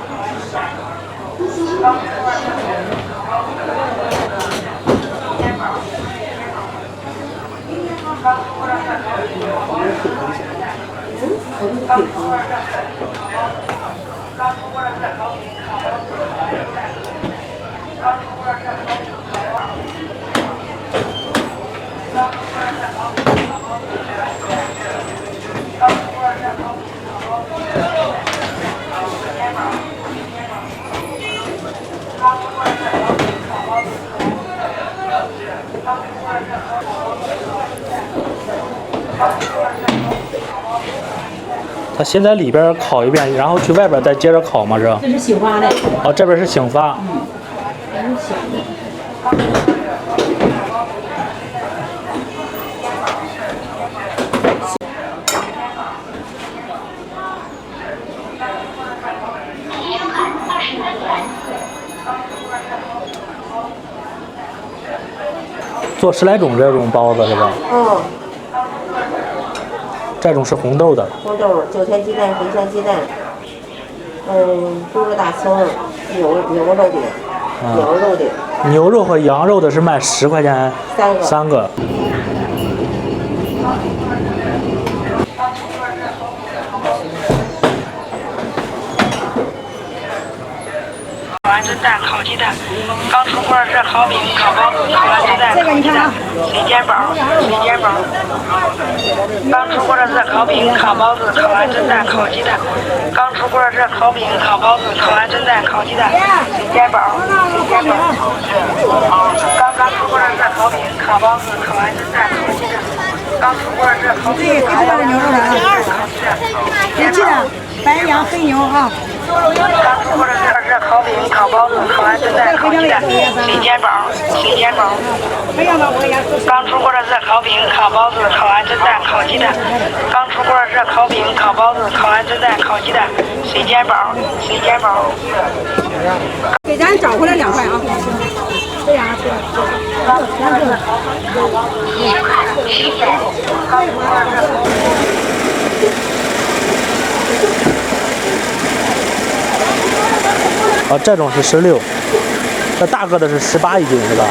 它先在里边烤一遍，然后去外边再接着烤吗？是？这是醒发的。这边是醒发。这是醒的。做10来种这种包子是吧？这种是红豆的。红豆、韭菜鸡蛋、茴香鸡蛋，猪肉大葱，牛肉的，羊肉的。牛肉和羊肉的是卖10块钱3个。烤完蒸蛋、烤鸡蛋，刚出锅的是烤饼、烤包子、烤完蒸蛋、烤鸡蛋、水煎包、水煎包。刚出锅的是烤饼、烤包子、烤完蒸蛋、烤鸡蛋。刚出锅的是烤饼、烤包子、烤完蒸蛋、烤鸡蛋、水煎包、水煎包。刚出锅的是烤饼、烤包子、烤完蒸蛋、烤鸡蛋。刚出锅的是烤饼、烤包子、烤完蒸蛋、烤鸡蛋。别记得白羊黑牛啊。刚出锅的是烤饼、烤包子、烤完蒸蛋、烤鸡蛋、水煎包、水煎包。刚出锅的是烤饼、烤包子、烤完蒸蛋、烤鸡蛋。刚出锅的是烤饼、烤包子、烤完蒸蛋、烤鸡蛋、水煎包、水煎包。给咱找回来2块啊！这样吃。这种是16，那大个的是18一斤是吧？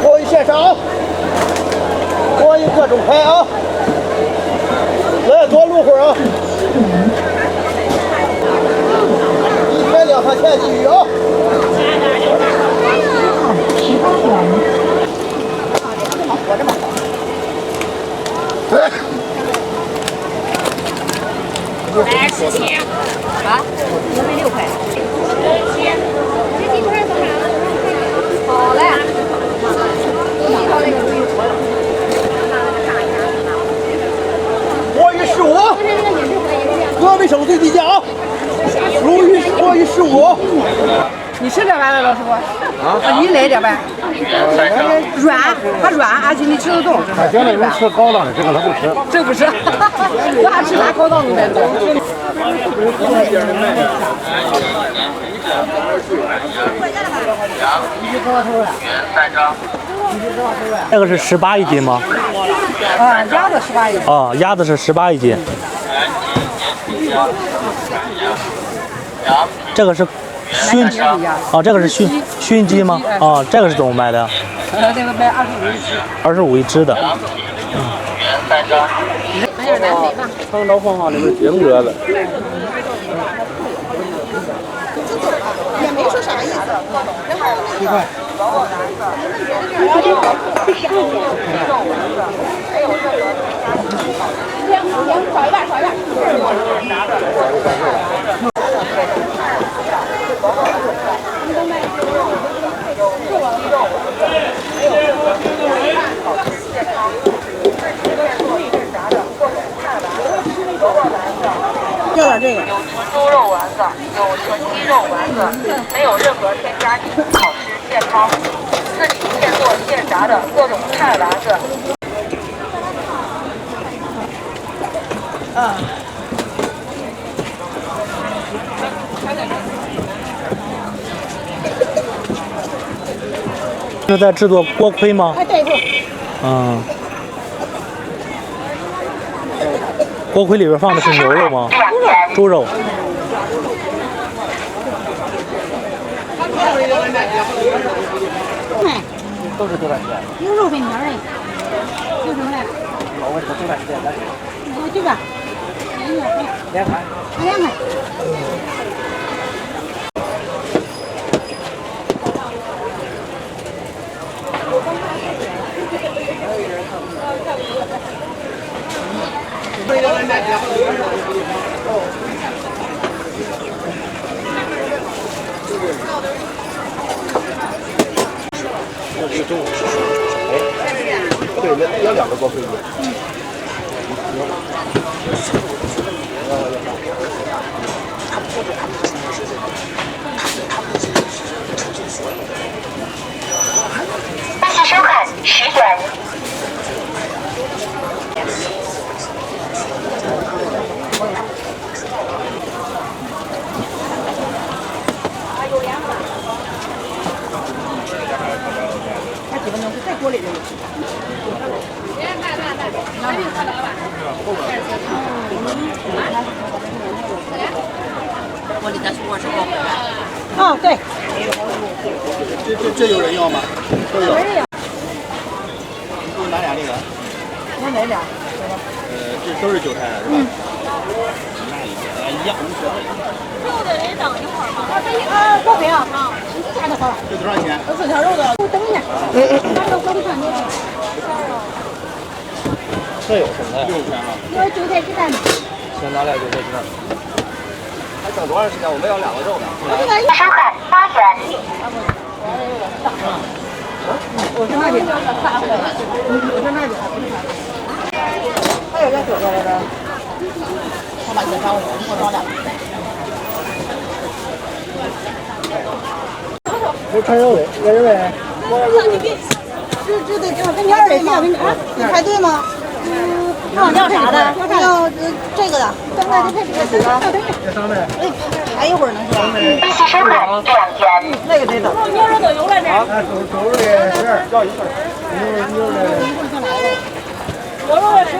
锅一现上，锅一各种拍啊，来多卤会儿啊，1拍2块钱继续啊。活着吧。来17啊，6块。这鸡腿多少？好嘞。锅鱼15，河北省最低价啊！锅鱼15。你吃这碗了，老师傅？啊，你来这碗。软，它软，而且你吃得动。他现在人吃高档的，这个他不吃。这不吃，我还吃啥高档的呢？这个是18一斤吗？鸭子18一斤。鸭子是18一斤。这个是熏鸡这个是熏鸡吗？这个是怎么卖的？这个卖25一只。25一只的。长岛黄花那边接热了。也没说啥意思。7块。少一半，少一半。要点这个。有纯猪肉丸子，有纯鸡肉丸子，没有任何添加剂，好吃健康，自己现做现炸的各种菜丸子。是在制作锅盔吗？哎，对不？嗯。锅盔里边放的是牛肉吗？猪肉。都是多少钱？有肉粉条的，有什么嘞？我这多少钱？我这个2块。2块。这个中午，哎，对，那要2个锅盔子。谢谢收看10元。还几分钟？在锅里头。锅里的锅是锅盔。啊，对。这有人要吗？都有。就拿俩那个。拿哪俩？这都是韭菜是吧？拿一个，一样。肉的得等一会儿吗？锅盔啊，加的好。这多少钱？4条肉的。等一下。拿到锅里看。这有什么呀？6块啊。有韭菜鸡蛋的。先拿俩韭菜鸡蛋。还等多长时间？我们要2个肉呢。收看8元。我是那边。我是那边。还有点韭菜来着。我把这装我装2个。有串肉的，要肉呗。这得跟你2位嘛？你排队吗？要啥的？要这个的。那就配这个。要上来。哎，排一会儿呢是吧？谢谢收看2元。那个得等。牛肉都有了呢。狗肉的12，要1份。牛肉的。牛肉的15。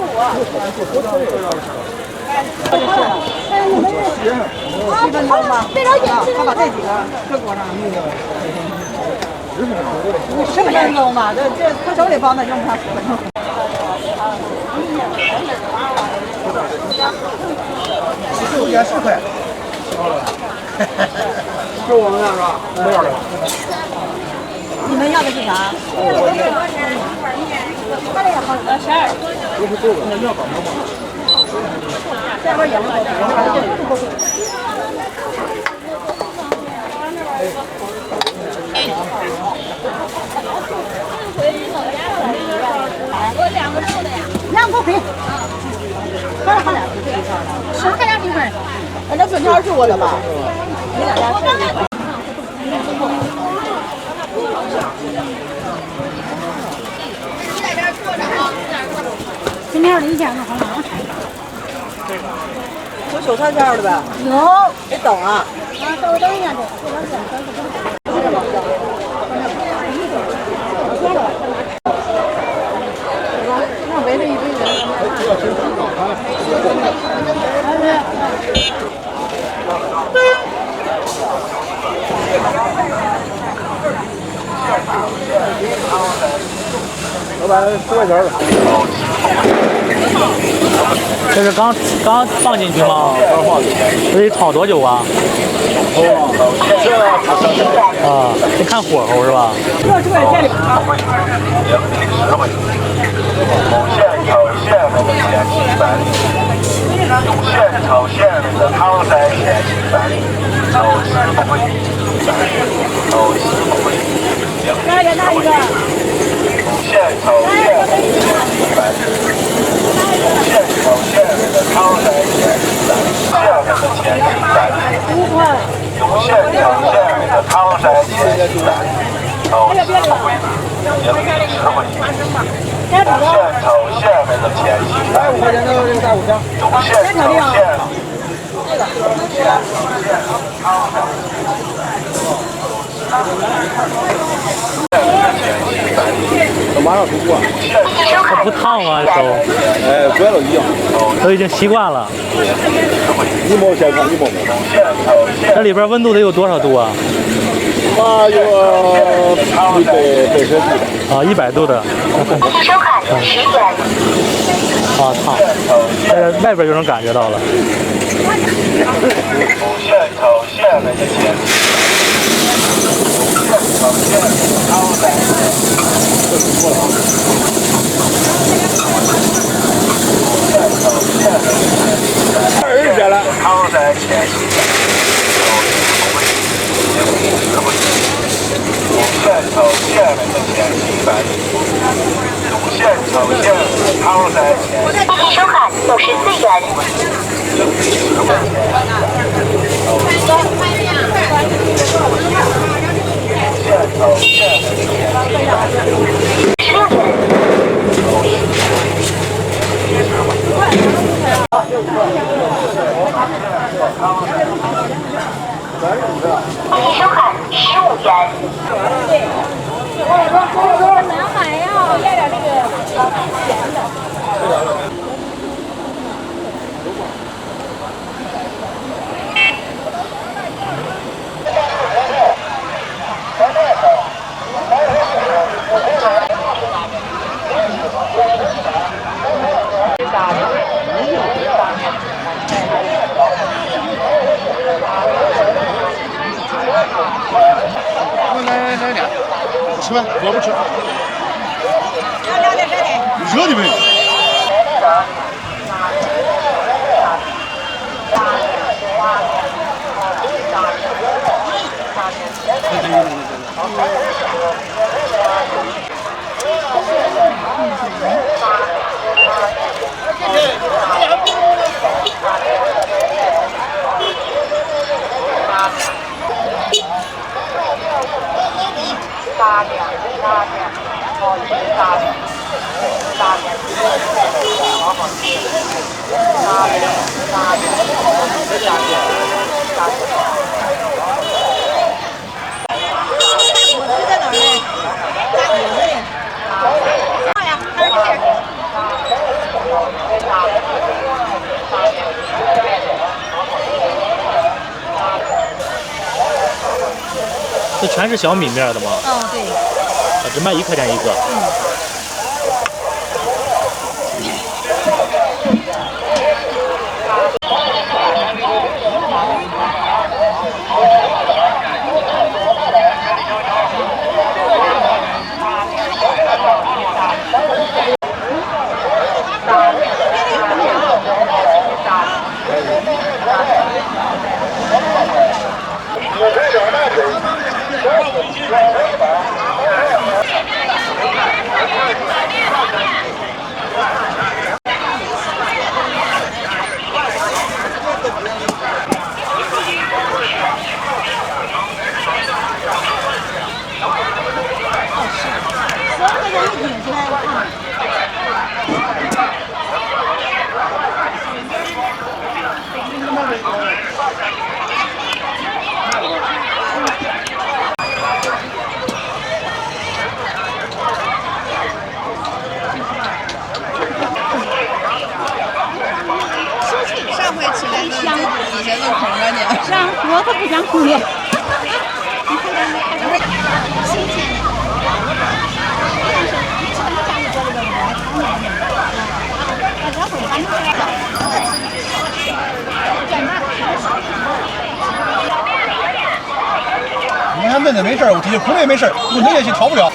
7分钟吧。他把这几个搁锅上。10分钟吧，这他手里包那用不上10分钟。15减10块。是我们那是吧？多少个？你们要的是啥？不是这个，那要搞什么？这边有。我2个肉的呀。2锅盔。好了好了，是还2份。那粉条是我的吧？你俩家是。粉条的1件好吗？有韭菜片的呗？有。得等啊。稍微等一下子。那围着一堆人。老板10块钱的。这是刚放进去吗？刚放进去。这得炒多久啊？啊，得看火候是吧？这是在店里啊。现炒馅里的汤3钱100粒，炒丝不贵，100粒，炒丝不贵，2粒不贵。现炒馅里的100粒，现炒馅里的汤3钱100粒，馅里的钱100粒。有现炒馅里的汤3钱100粒，炒丝不贵，2粒不贵。现炒馅里的钱100块钱的这个大五香，有现炒馅。马上出锅，它不烫吗？都，哎，不要都一样，都已经习惯了。一毛钱看一毛钱。这里边温度得有多少度啊？那有180度。啊，100度的。收看10元。啊，烫，在外边就能感觉到了。现炒馅里的钱。炒馅汤3钱，这是过了。现炒馅里的钱，20元了。汤3钱100粒，现炒馅里的钱100粒，现炒馅里的汤3钱。收看54元。收看15元。南海呀，来点这个咸的。来俩，吃呗，我不吃。要2点热的。热的没有。这全是小米面的吗？嗯，对。只卖1块钱一个。上回吃的底下都空着呢。是啊，我可不想空的。然后你看闷的没事，我底下空的也没事，我那也去逃不了。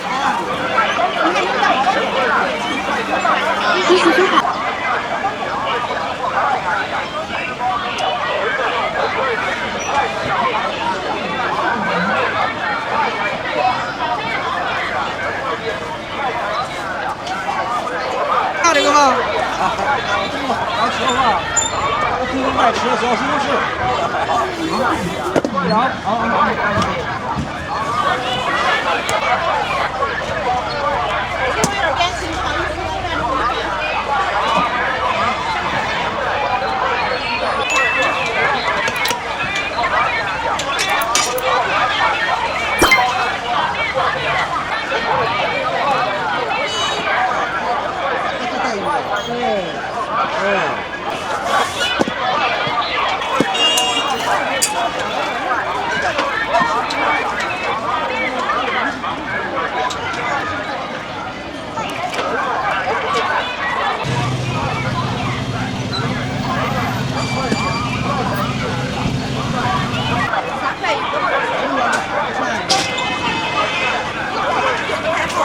这个哈，刚说话，我今天卖车小心事。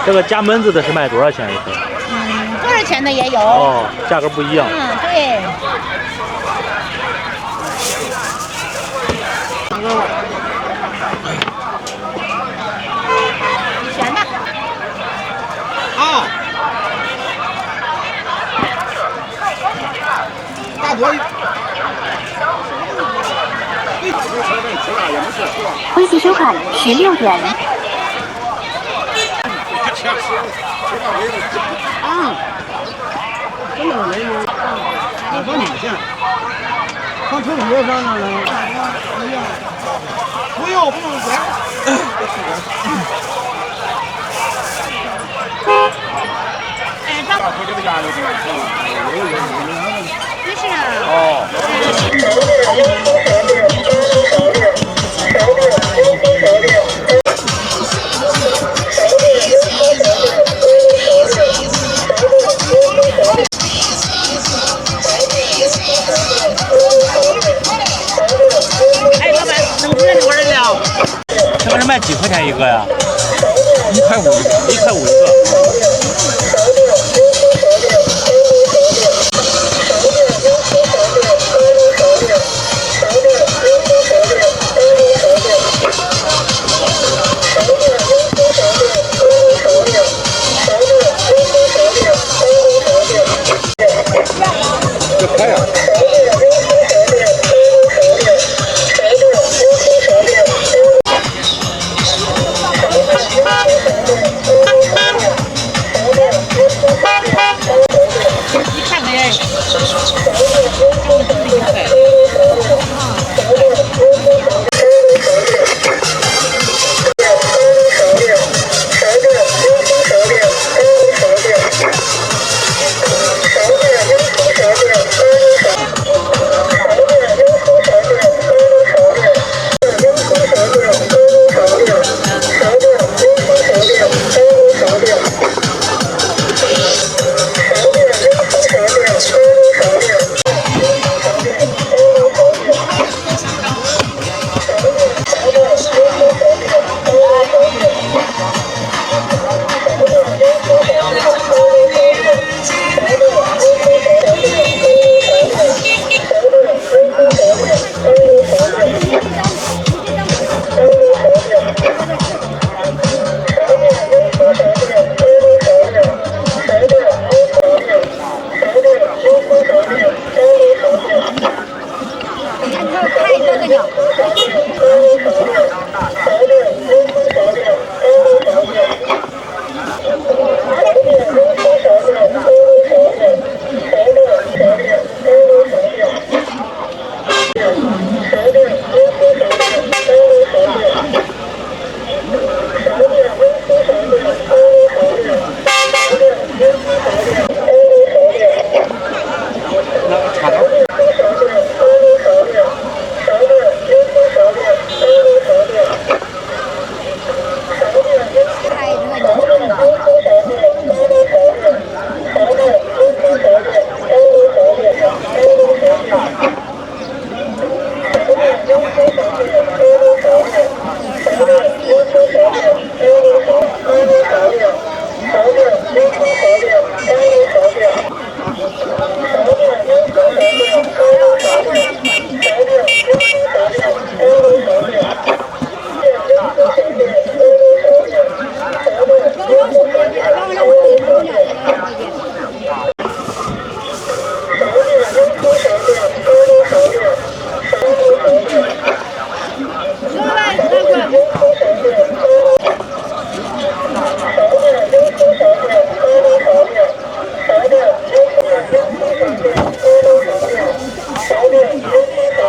这个夹焖子的是卖多少钱一盒？多少钱的也有。哦，价格不一样。对。你选吧。大多。微信收款16元。真的没有，我帮你钱，放抽屉上了，不用管。就是啊。哎，老板，能不能这玩意儿？这个是卖几块钱一个呀？1块5一个，1块5一个。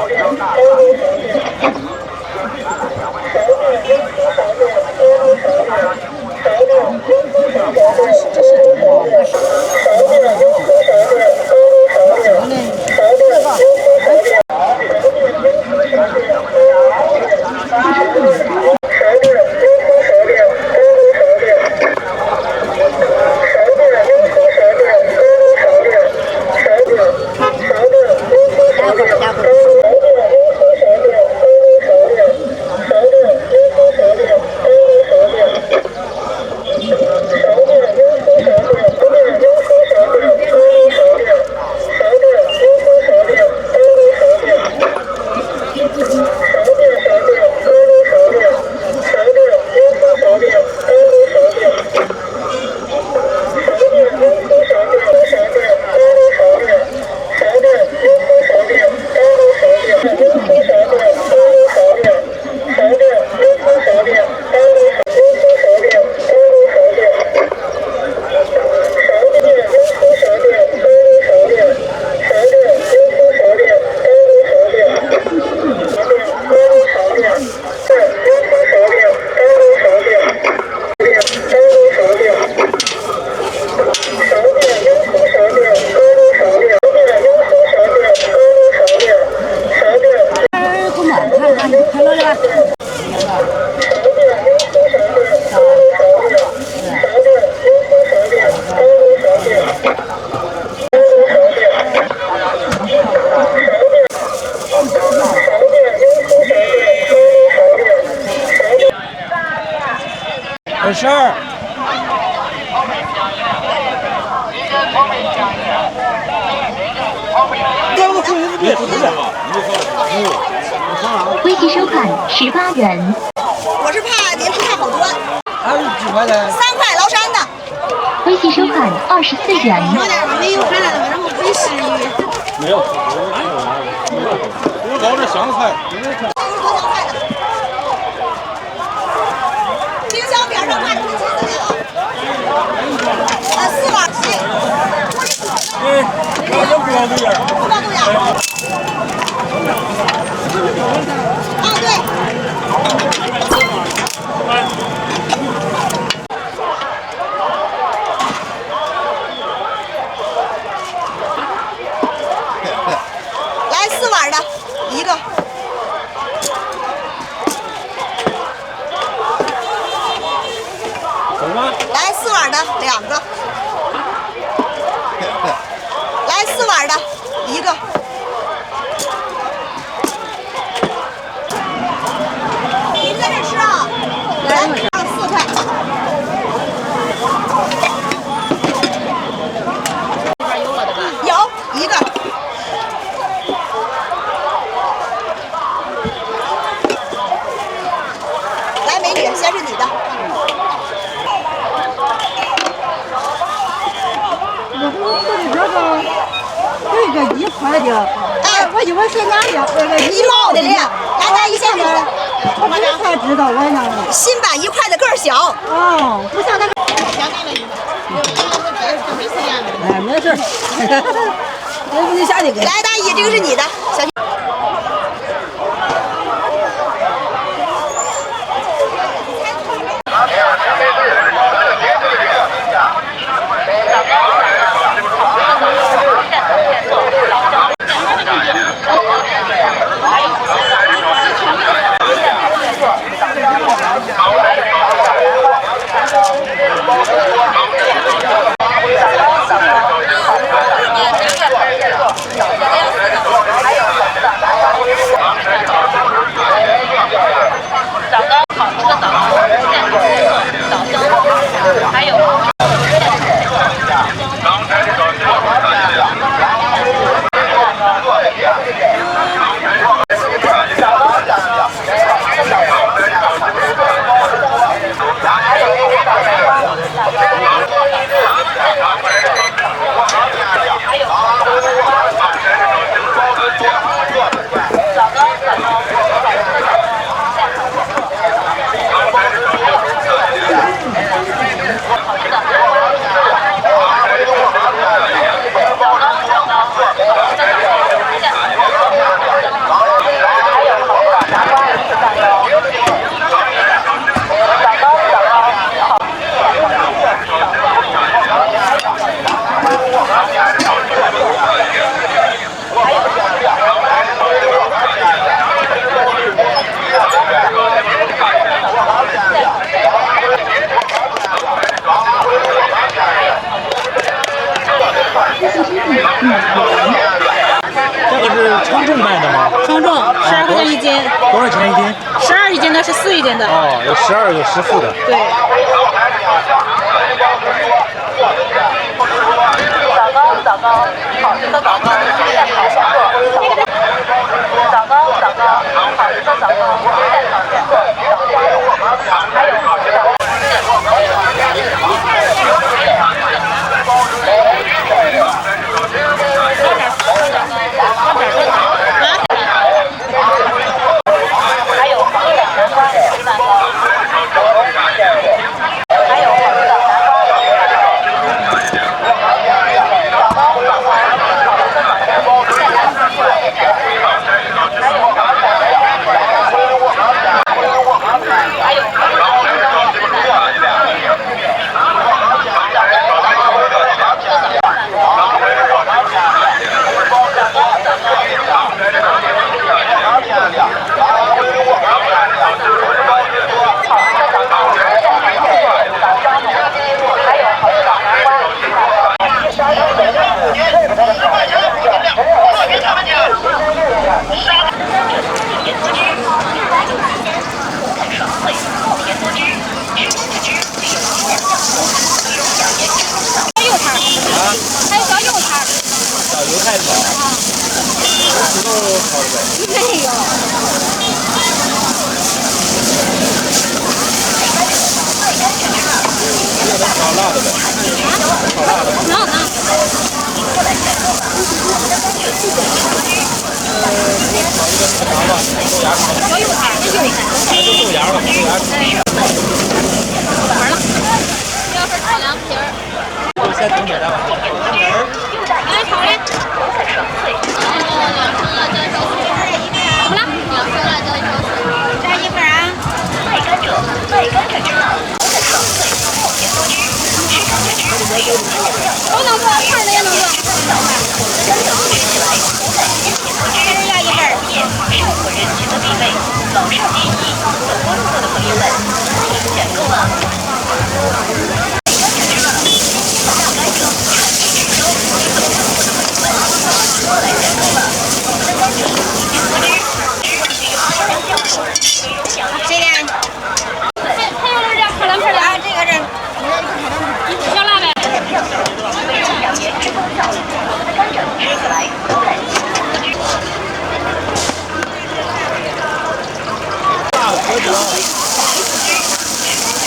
22。微信收看18元。我是怕您不太好端。还有几块的？3块崂山的。微信收看24元。没有海南的，然后没食欲。没有，我搞点香菜。冰箱边上挂着空气的那个。4碗鸡。对，我有不要豆芽。不要豆芽。啊，对。来4碗的1个。什么？来4碗的2个。来4碗的1个。您在这吃啊？来4块。有1个。来，美女，先是你的。这个1块的，哎，我以为是2两，那个1毛的嘞。来，咱一下子，我这才知道我呢。新版1块的个儿小。哦，不像那个。哎，没事。你下去给。来，大姨，这个是你的，小心。少钱一斤？12一斤的，14一斤的。哦，有12有14的。对。早高，好吃的早高，现炒现做。早高，好吃的早高，现炒现做。还有好吃的。还有黄眼南瓜鸡蛋糕。还有好吃的南瓜鸡蛋糕。都能做，胖的也能做。这人要1份。生活人群的必备，老少皆宜。走过路过的朋友们，请选购啊！谁的？还有2颗蓝盆的，这个是小辣呗。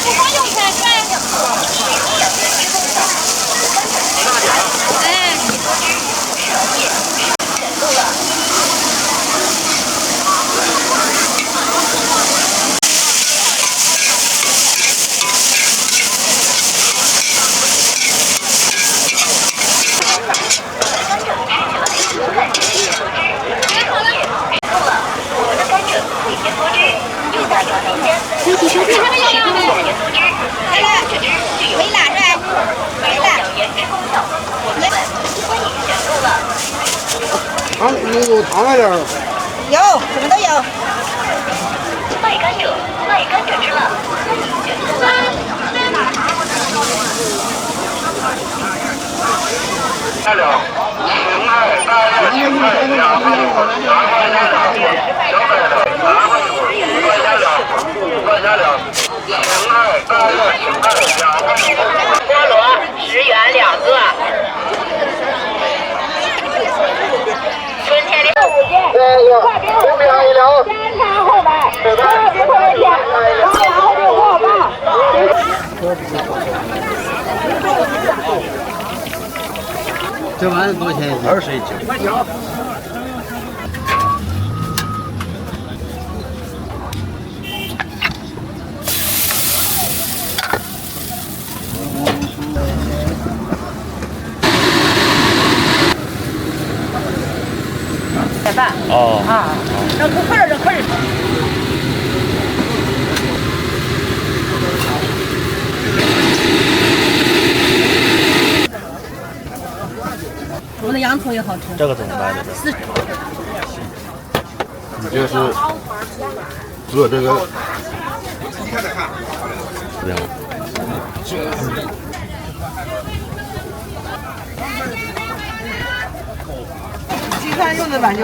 不光用钱对。有汤来点儿。有，什么都有。卖甘蔗，卖甘蔗之乐。加了，5块大热10块2块1，2块加2，小摆的2块1，5块加2，5块加2，5块大热10块2块1。菠萝10元2个。春天的快给我们先看后买，特别特别甜，然后给我吧。这玩意儿多少钱？20一斤。哦啊，扔可儿扔可儿。我的羊头也好吃。这个怎么卖的？你这是做这个。这样。鸡饭用的碗就。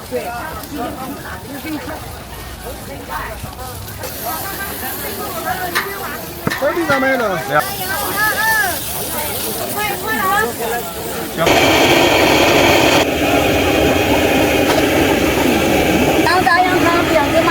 对。这里咋买的？行。当大洋汤这样子吗？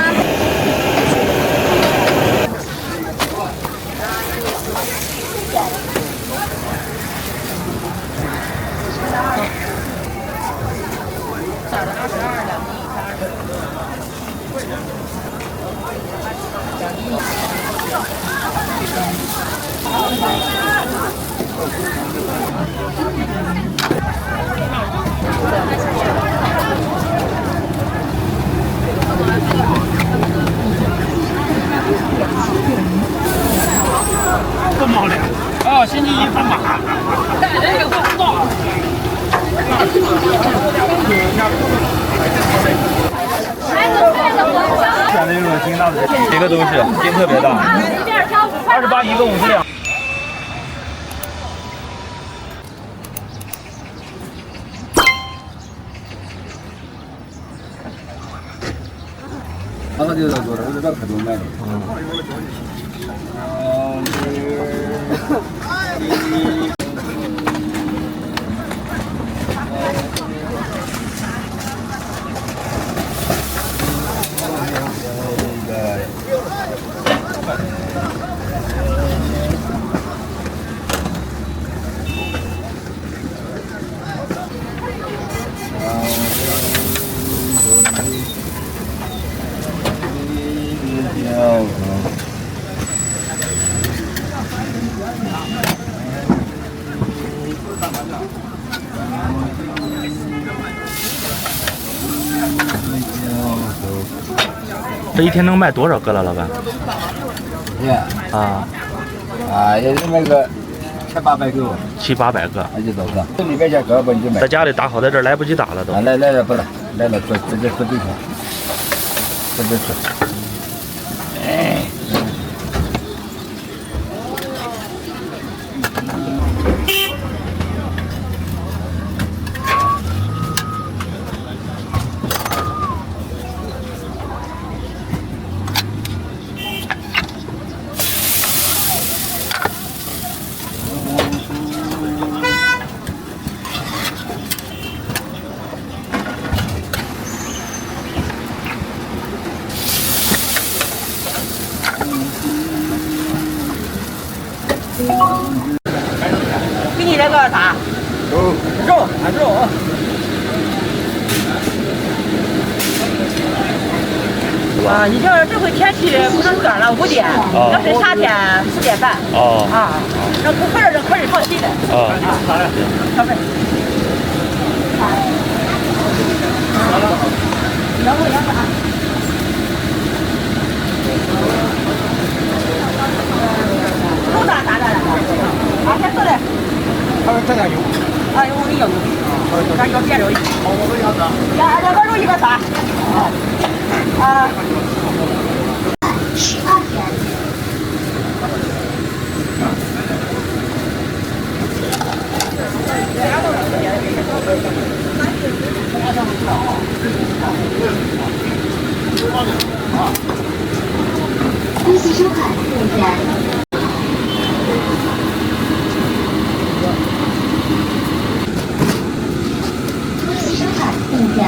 不冒了。哦，星期一分马。选的有种挺大的，这个东西筋特别大，28一个50两。他就在做这个可多卖的。这一天能卖多少个了，老板？也就那个700-800个，700-800个，那就多个。这里边些个吧，你就买。在家里打好，在这儿来不及打了都。来了不来，来了直接吃对口，直接吃。给你来个啥？肉啊！啊，你像这回天气不是热了5点，要是夏天4点半。哦。啊，让顾客人可以放心的。啊。好嘞，小妹。好了。要不要啥？肉咋的？啊，先做的。他们这点油。啊，我给你要油。咱要点肉。好，我们要啥？2个肉1个啥？啊。12元。恭喜收看5元。恭喜收看5元。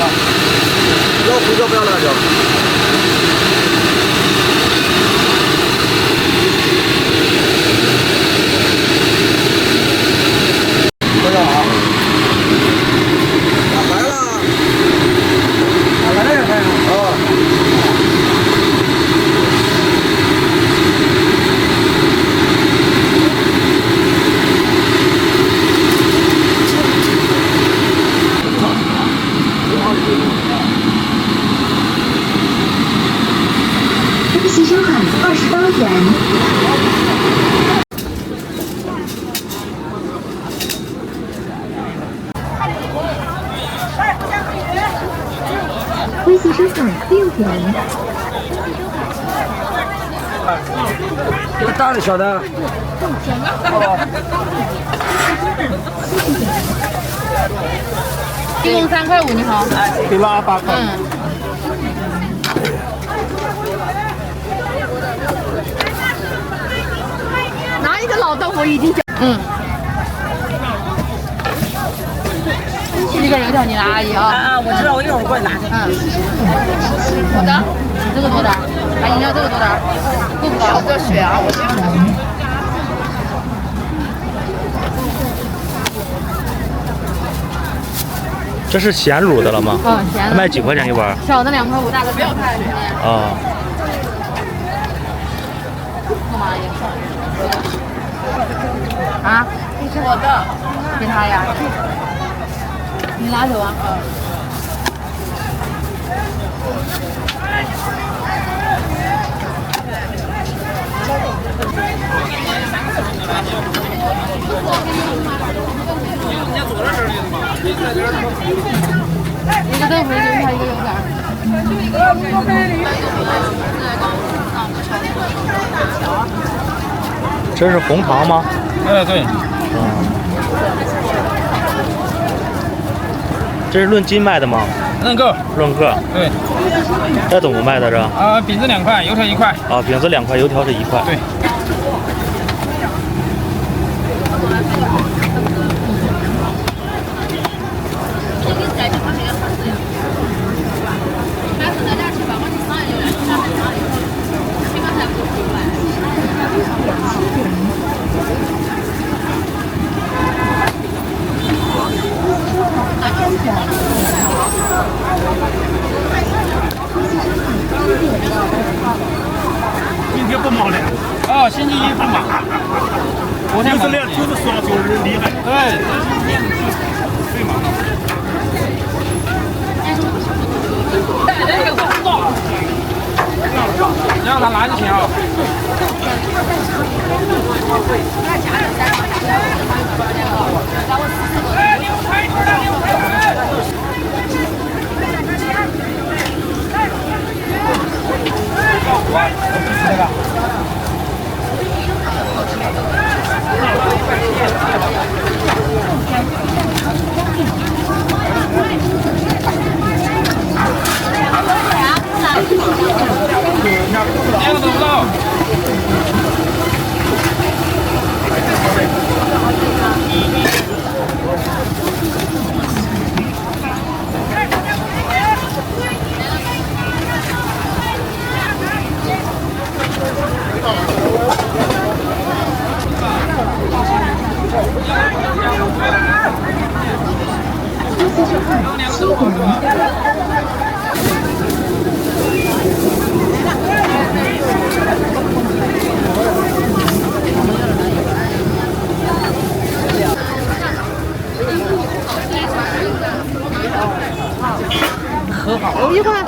要胡椒不要辣椒。多少啊？来了。来了也可以啊。东西收款28元。微信收款6元。这个大的小的。一共3块5，你好。给了8块。拿一个老豆腐已经讲。一个油条你拿阿姨啊。我知道，我一会儿过来拿去。好的，这个多点儿，阿姨要这个多点儿，够不够？这血啊，我这样。这是咸卤的了吗？咸的。卖几块钱一碗？小的2块5，大的不要看。啊。干嘛呀？啊？我的。给他呀？你拿走啊？一个豆腐给他一个油条。这是红糖吗？对。这是论斤卖的吗？论个。论个。对。这怎么卖的这？饼子2块，油条1块。啊，饼子2块，油条是1块。对。今天不忙了。哦，星期一不忙。昨天忙。就是说就是厉害。对，这是面子最忙的。让他拿着钱啊。连个都不到。和好。有1块。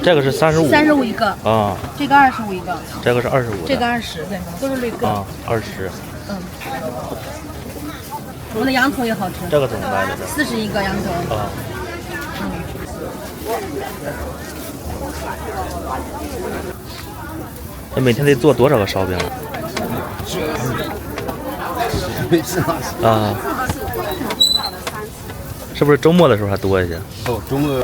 这个是35。35一个。啊。这个25一个。这个是25。这个20，对，都是绿个。啊，20。我们的羊头也好吃。这个怎么卖的？40一个羊头。啊。那每天得做多少个烧饼啊？是不是周末的时候还多一些？哦，周末。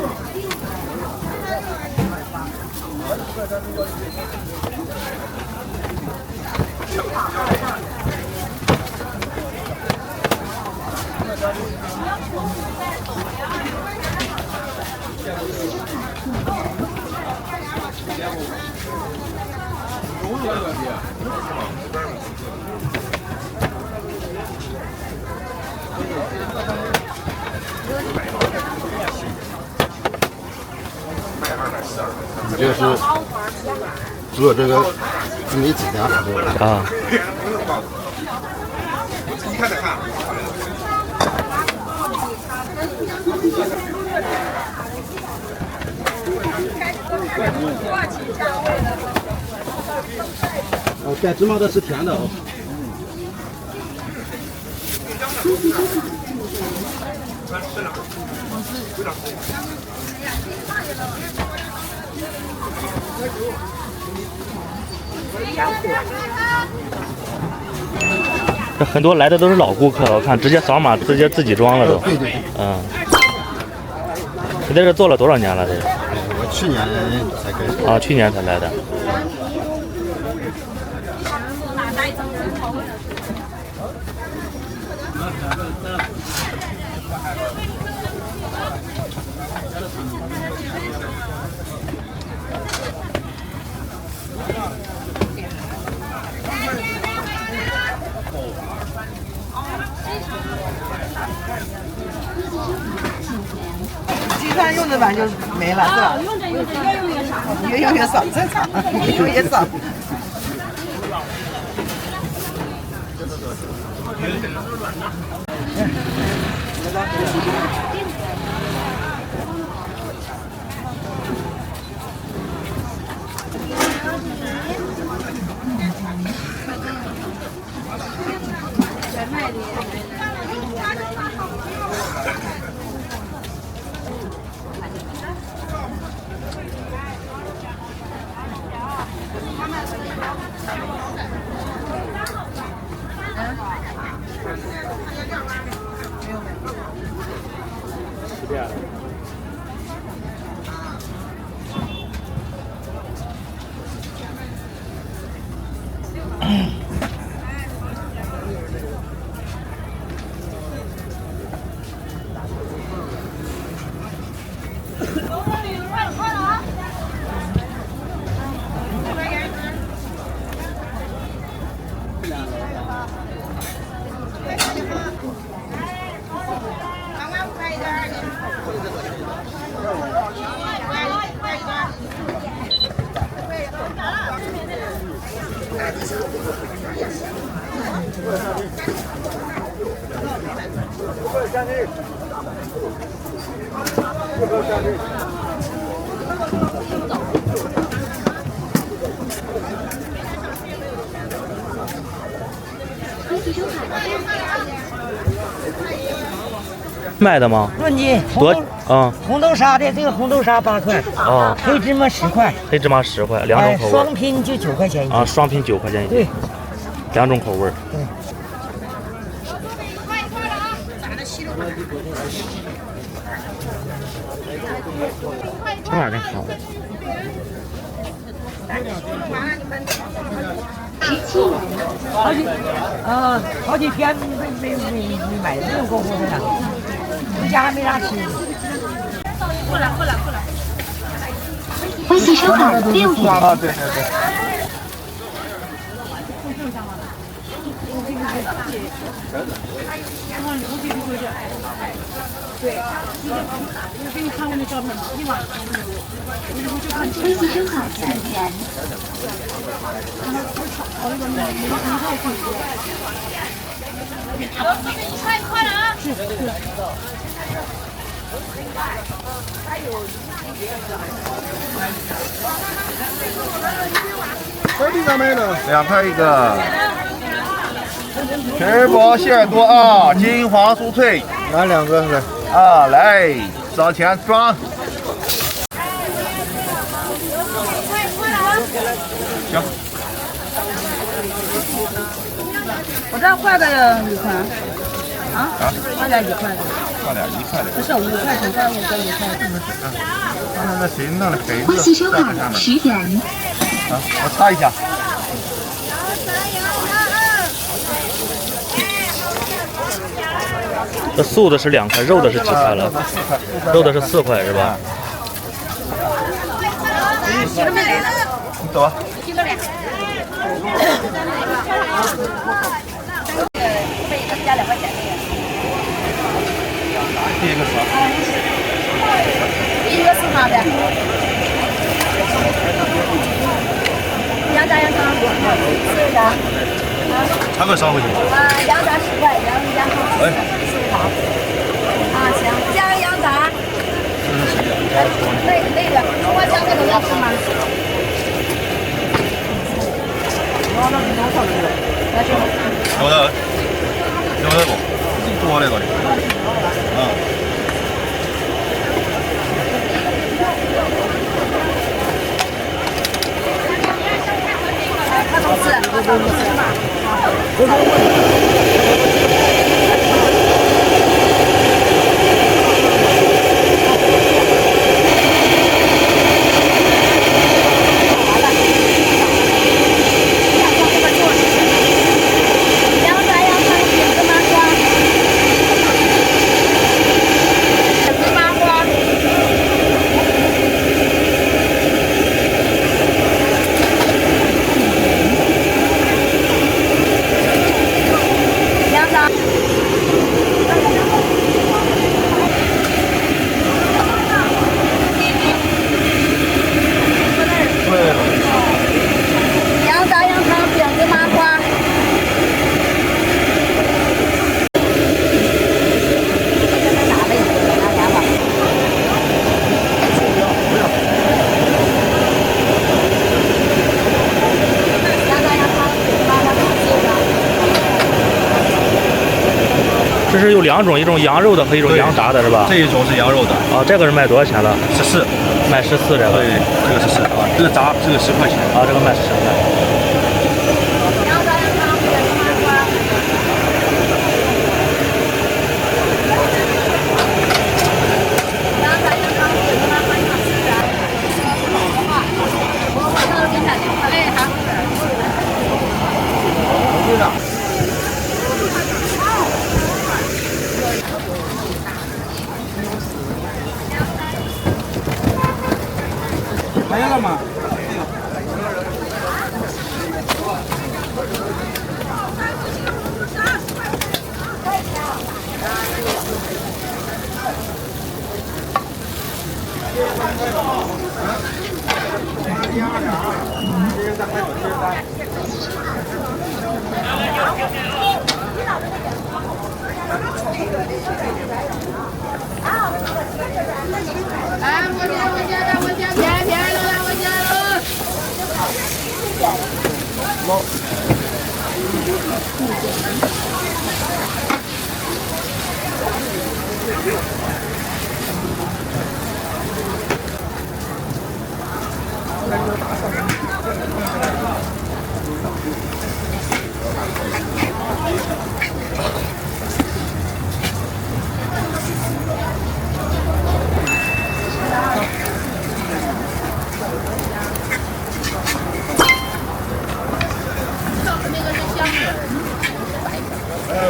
做这个梅子的啊。哦，带芝麻的是甜的哦。这很多来的都是老顾客，我看直接扫码，直接自己装了都。对对。嗯。你在这做了多少年了？这个？我去年才开始。啊，去年才来的。计算用的碗就没了，是吧？越用越少，正常，越用越少。卖的吗？论斤多啊！红豆沙的这个红豆沙8块，哦，黑芝麻10块，黑芝麻10块，两种口味。双拼就9块钱一斤。啊，双拼9块钱一斤。对，两种口味。对。这玩意儿好。好几天没买，没有过货的了，回家还没啥吃。过来。微信收款6元。啊，对。给你看我那照片吗？你忘了？微信收款4元。快了啊！是。这里咋卖的？2块一个。皮儿薄馅儿多啊，金黄酥脆。拿2个来。啊，来，上前装。行。我这坏的1块。啊？坏的1块的。坏的1块的。不是5块钱，换5个1块的。那谁弄的黑微信收款10元。啊，我擦一下。这素的是2块，肉的是几块了？肉的是4块是吧？你走啊。第一个啥？第一个是啥的？ 3个烧回去。羊杂10块，羊头15好。行，加羊杂。那个，中国香菜都要吃吗？有的不？多那个的。他都吃。这是有2种，一种羊肉的和一种羊杂的，是吧？这一种是羊肉的。啊，这个是卖多少钱的？14，卖14这个。对，这个是14啊，这个杂这个10块钱。啊，这个卖10块。来了吗？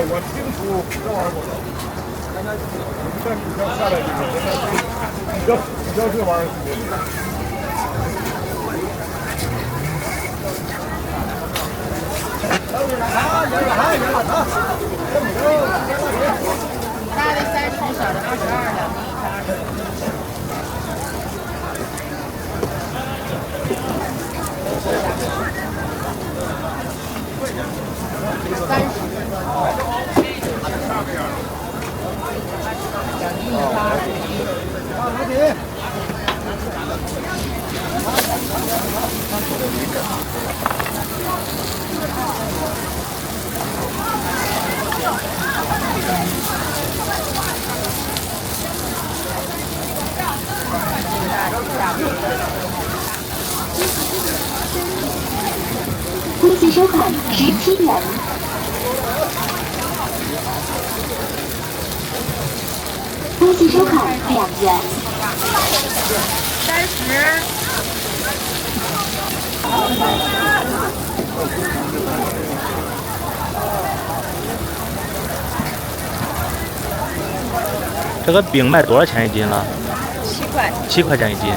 我清楚这玩意儿不能。现在你要下来就是比较这玩意儿。大的30，小的22两。恭喜收款17元。恭喜收款2元。30。这个饼卖多少钱一斤了7块。7块钱一斤。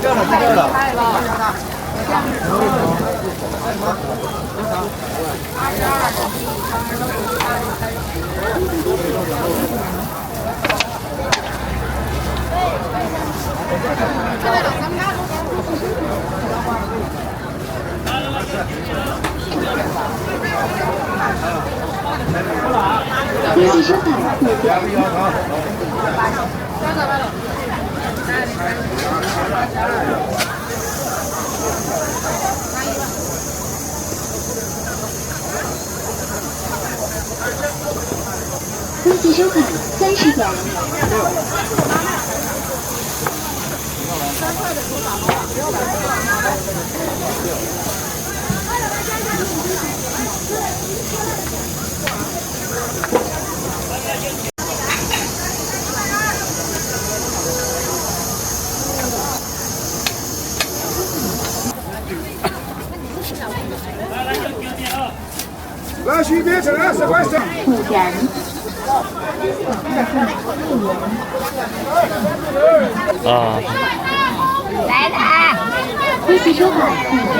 这样的。联系车牌目标。恭喜收看30元。来，徐别吃了，10块钱。5元。啊。来的，恭喜收看5元。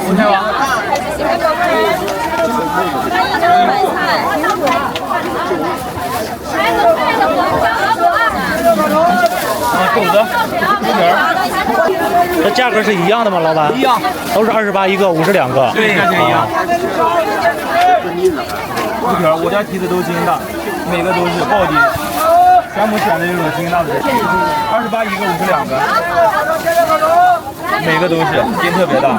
4天吧。豆子、猪皮儿，这价格是一样的吗，老板？一样，都是28一个，52个。对，价钱一样。猪皮儿，我家提的都是精的，每个都是爆筋，全部选的这种精大的，28一个，52个，每个都是筋特别大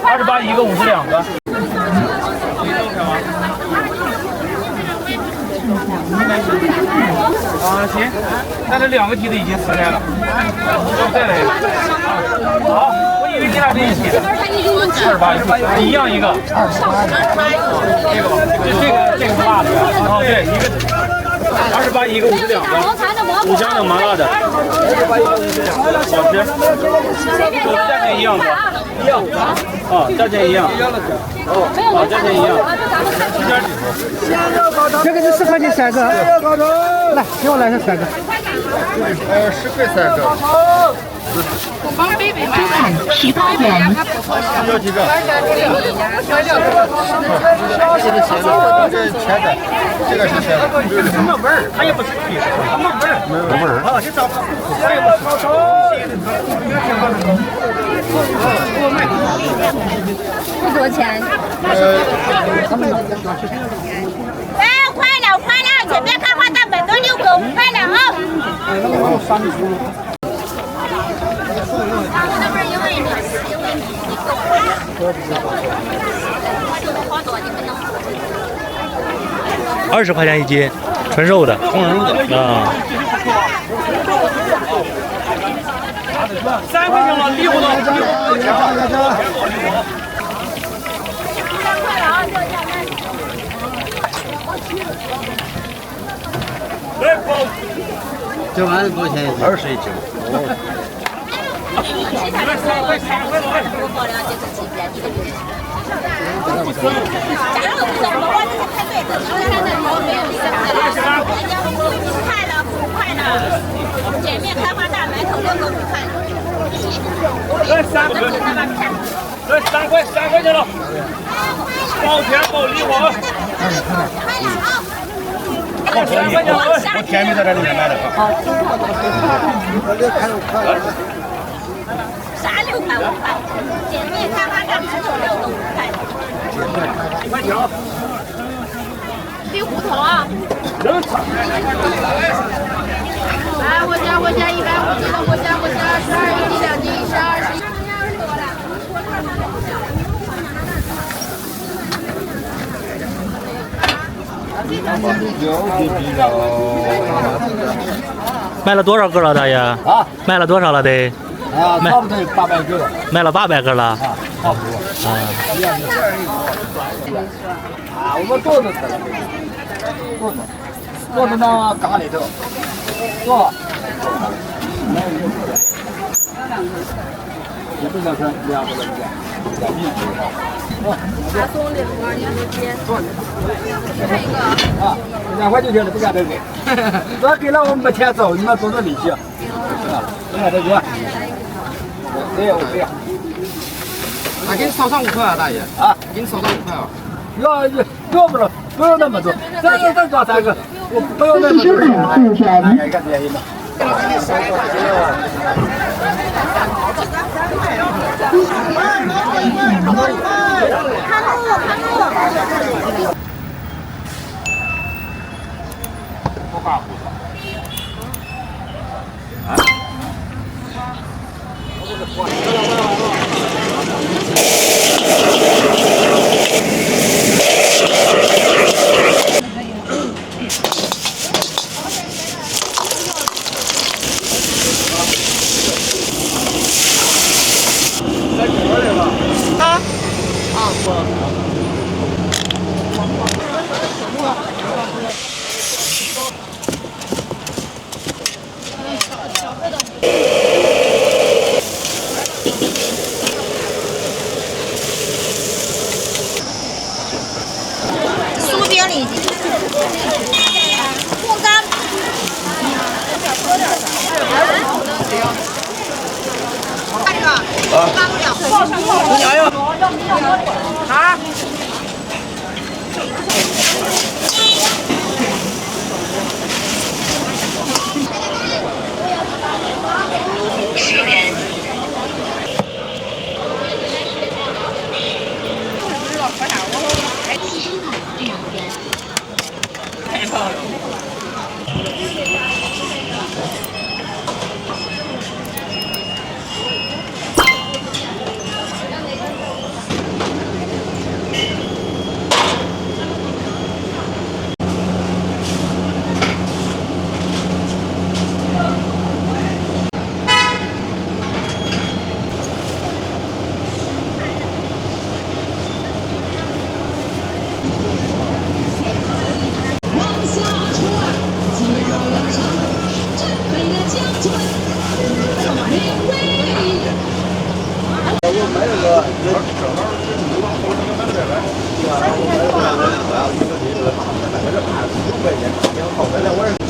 ，28一个，52个。啊，行，那这2个提的已经撕开了，再来一个。好，我以为你俩是一起的。28一样一个。这个是辣的。哦，对，一个28一个，52个。五香的麻辣的。好吃。价钱一样的。一样。啊，价钱一样。哦，价钱一样。这个是10块钱3个，来，给我来上3个。10块3个。收看18元。要几个？这是甜的，这个是甜的。什么味儿？它也不是甜，什么味儿？没有味儿。啊，你找。这多少钱？哎，快了，前面看花蛋粉都6个5块了啊！20块钱一斤，纯肉的，红肉的啊。3块钱了，离不到。这玩意多少钱？20一斤。前面开花大买口6个5块。这3块钱了，包甜包礼花。3块钱了，我甜米在这里面买的。啥6块5块？前面开花大买口6个5块。1块钱。绿胡同啊。来，我家150的，我家12一斤2斤12。卖了多少个了，大爷？啊，卖了多少了得？啊，差不多有800个了。卖了800个了。啊，差不多。啊。啊，我们做的吃了，做的那缸里头，做。也不想吃2个了，2斤他送的2年的钱，这一个啊，2块就行了，不敢再给。这给了我们没钱走，你们多少利息啊？那给你少上5块啊，大爷。啊，给你少上5块啊。要不了，不用那么多，再抓3个，我不用那么多。哪个便宜嘛？薯饼里红干。加油！啊！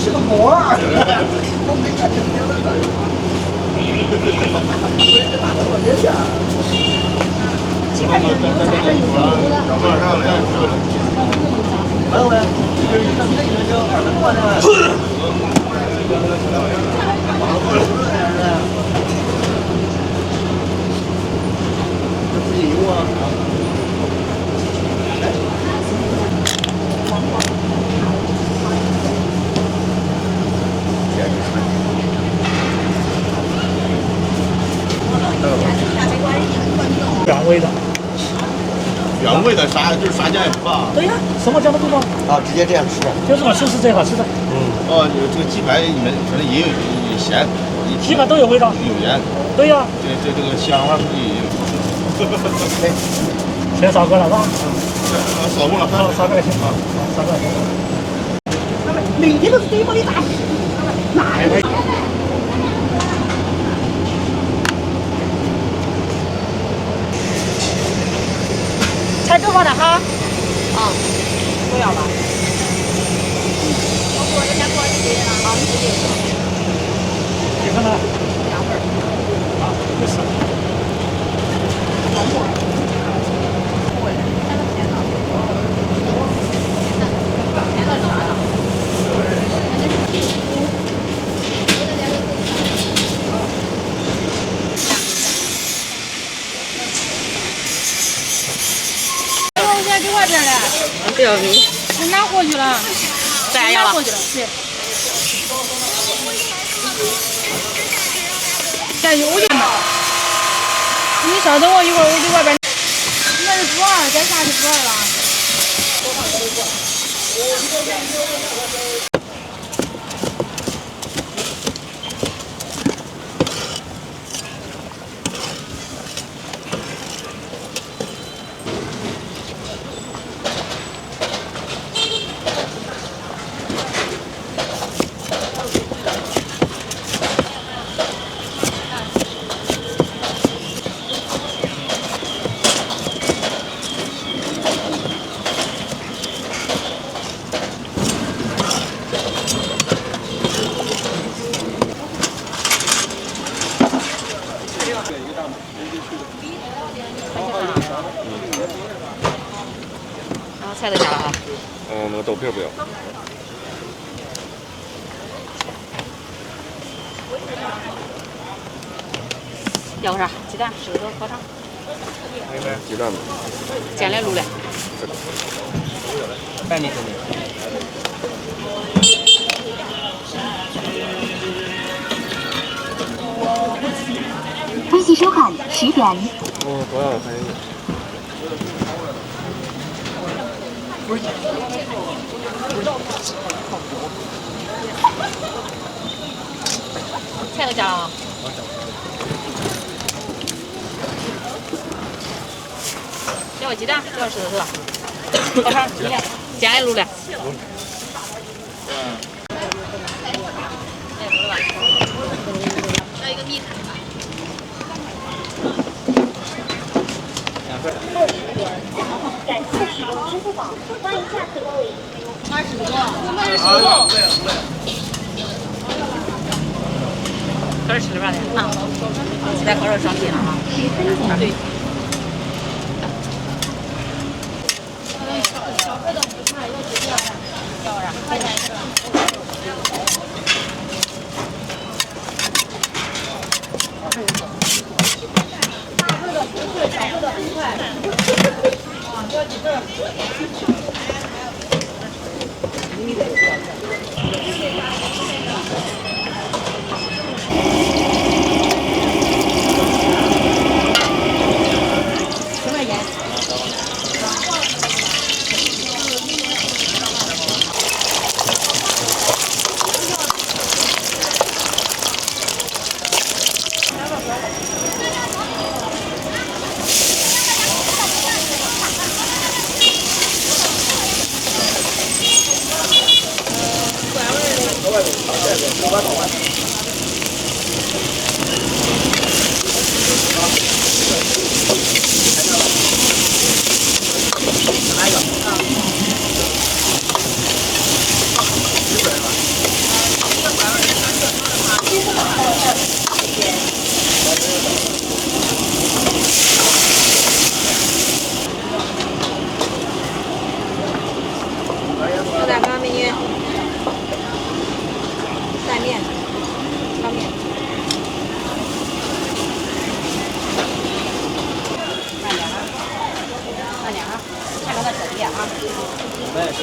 吃个馍儿。原味的，原味的啥就是啥酱也不放。对呀，什么酱都不放。啊，直接这样吃。就是嘛，是最好吃的。哦，这个鸡排里面可能也有咸，鸡排都有味道。有盐。对呀。这个香味估计也有。全扫过了是吧？扫过了，扫过了行啊，扫过了。每天都是这么一大事，哪来？菜够放的哈。啊，都要吧。我这先过去了，好，你自己。几份呢？2份。啊，没事。给外边了，不要你，我拿过去了，拿过去了，对。加油去嘛！你稍等我一会儿，我给外边。那是猪耳，再下去猪耳了。然后菜都加了啊。那个豆皮不要。要个啥？鸡蛋、石头、烤肠。鸡蛋吗？煎来卤的。带你微信收看10点。多少块钱？菜都加了啊。要个鸡蛋，要个石头是吧？烤肠，煎来卤的。要一个米菜吧。感谢使用支付宝，欢迎下次光临。20多，可是吃的啥的啊？鸡蛋烤肉上劲了哈。对。要啥？有蛋糕美女，拌面，炒面。慢点啊，看着它整点啊。哎，行。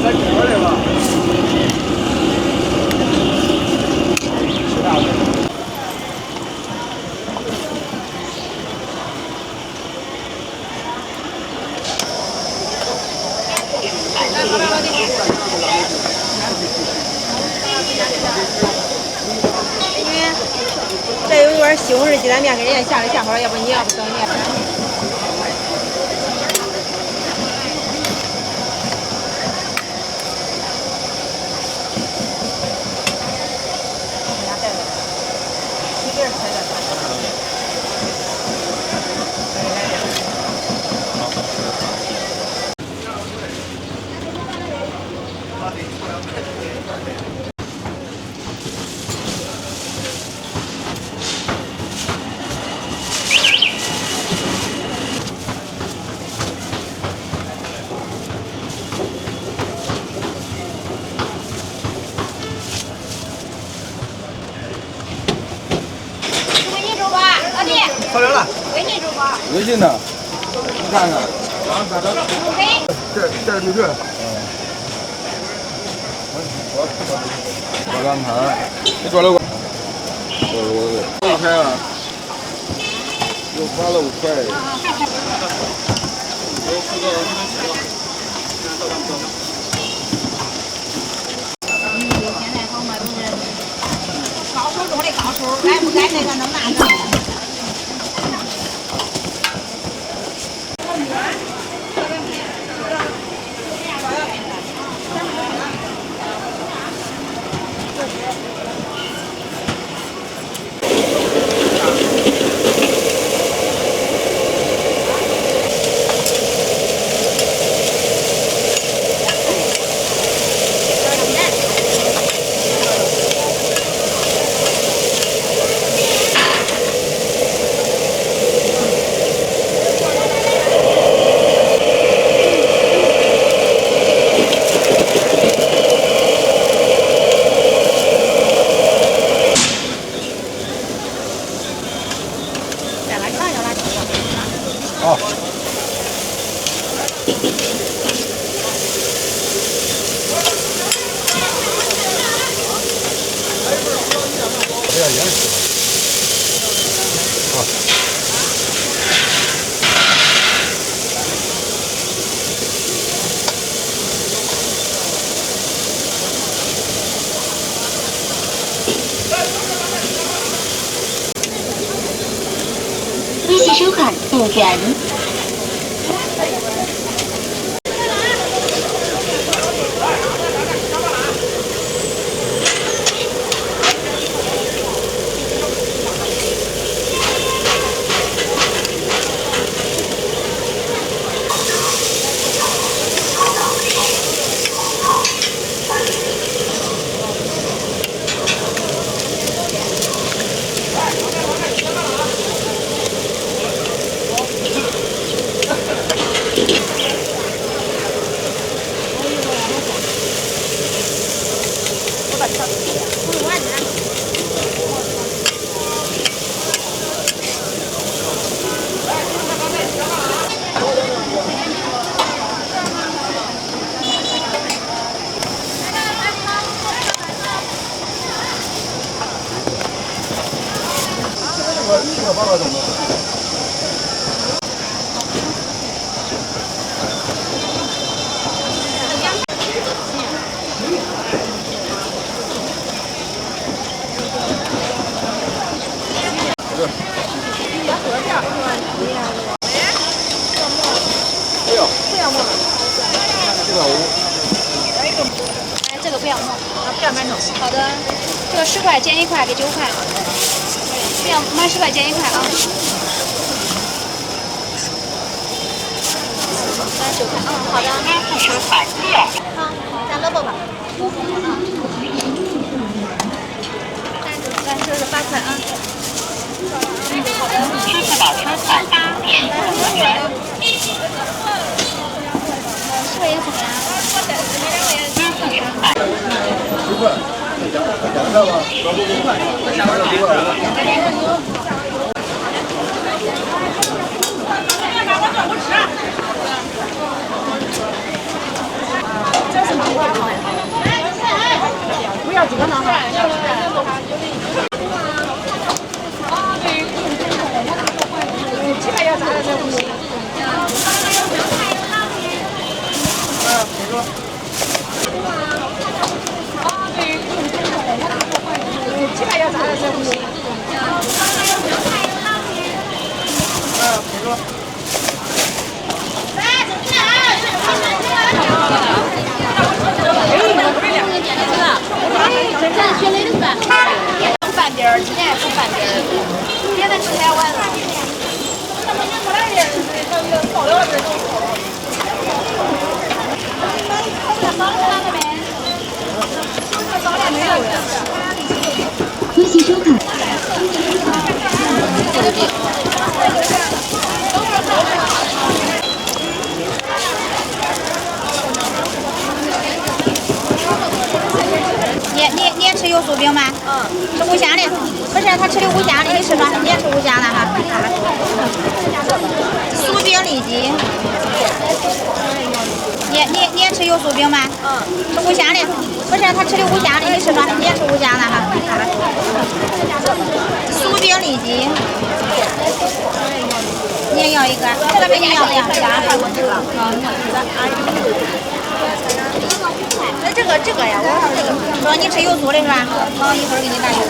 再点回来吧。这有一碗西红柿鸡蛋面，给人家下了下好了，要不你要不等你。好了了。微信支付宝。微信的，你看看。这就这。我刚才，你转了过。5块啊。又花了5块。现在好嘛，都是高手中的高手，该不该那个能拿着？盐吃。啊。微信收款5元。这个不要弄，不要买弄。好的，这个10块减1块给9块，不要满10块减1块啊。9块，好的。好，咱萝卜吧。咱这是8块啊。好的。支付宝收款8点5元。10块钱送呀。10块，2块吧。不要几个呢哈。鸡排要炸的才不行。鸡排要炸的才不行。选哪个饭？煮饭点儿，今天还煮饭点儿，别的吃太晚了。微信收款。你也吃油酥饼吗？吃五香的。不是，他吃的五香的，你吃吧，你也吃五香的哈。酥饼里脊。你也吃油酥饼吗？吃五香的。不是，他吃的五香的，你吃吧，你也吃五香的哈。酥饼里脊。你也要一个，这边你要不要？那这个呀，说你吃油酥的是吧？好，一会儿给你拿油酥。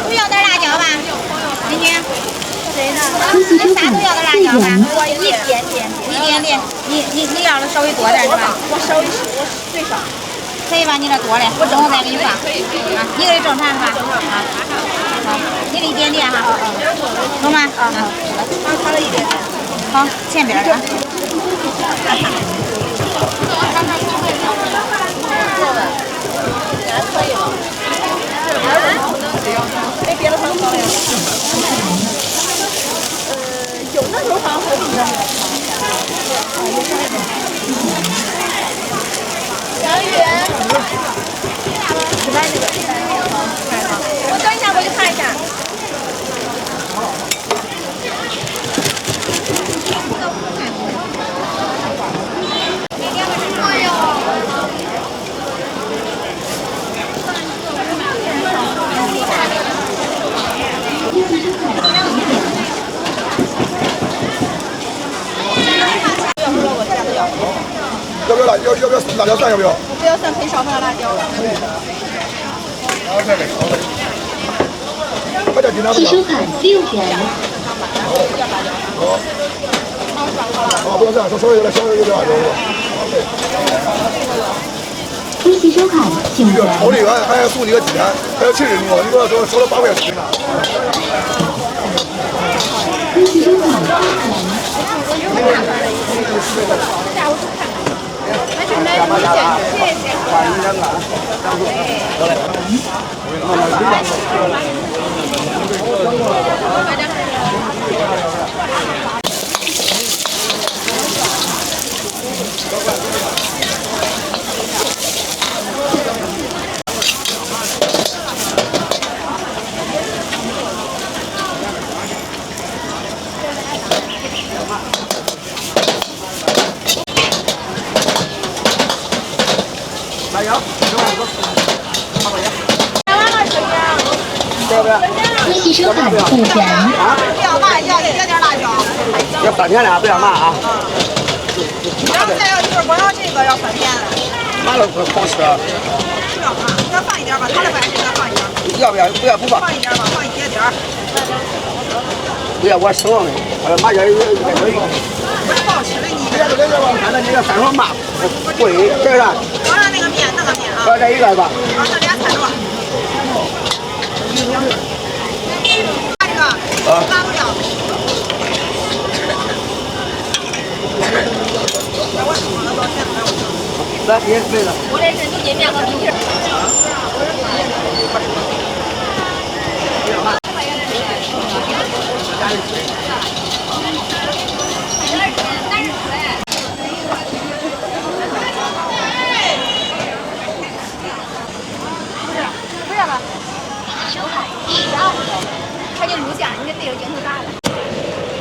不要点辣椒吧，今天。那啥不要的辣椒吧？我一点点。你要的稍微多点是吧？我最少。可以吧？你这多的，我再给你放。啊，一个人正常是吧？啊，好，你的一点点哈，懂吗？啊，好了一点。好，前边的。可以了。没别的方法了。有那时候好像好几个。2元。100这个。要不要辣椒蒜？要不要？我不要蒜，可以少放点辣椒。汽收款6元。不要这样，稍微有点辣椒。非汽收款9元。好厉害，还要送你个几天，还要70多，你给我收了8块钱了。非汽收款8元。辣椒，非汽收款5元。不要辣，要一点点辣椒。要3片的，不要麻啊。然后再要就是光要这个要3片。麻了不好吃。不要麻，再放一点吧，他的本来是再放一点。要不要？不要不放。放一点吧，放一点点。不要我生了的，麻椒有点油。不是不好吃的你。看到那个3双麻贵，这个。我让那个面啊。这一个吧。啊，这俩3个。这个拉不了。来，你没了。我这是牛筋面和猪皮。不要了。他就录下，你得对着镜头打的。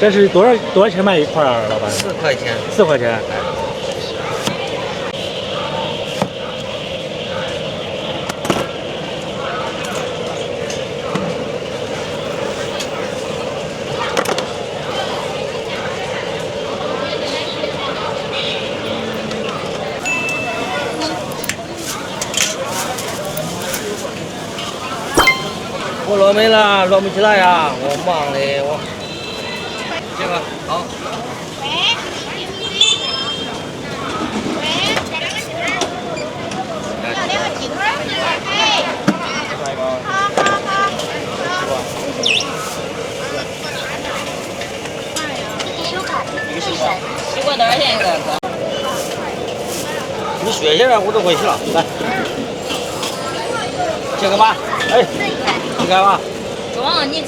这是多少钱卖一块儿，老板？4块钱。4块钱。我落没了，落不起来呀！我忙的我。这个好。西瓜多少钱一个？你学起来我都会洗了，来。这个吧，哎，你看吧。装你。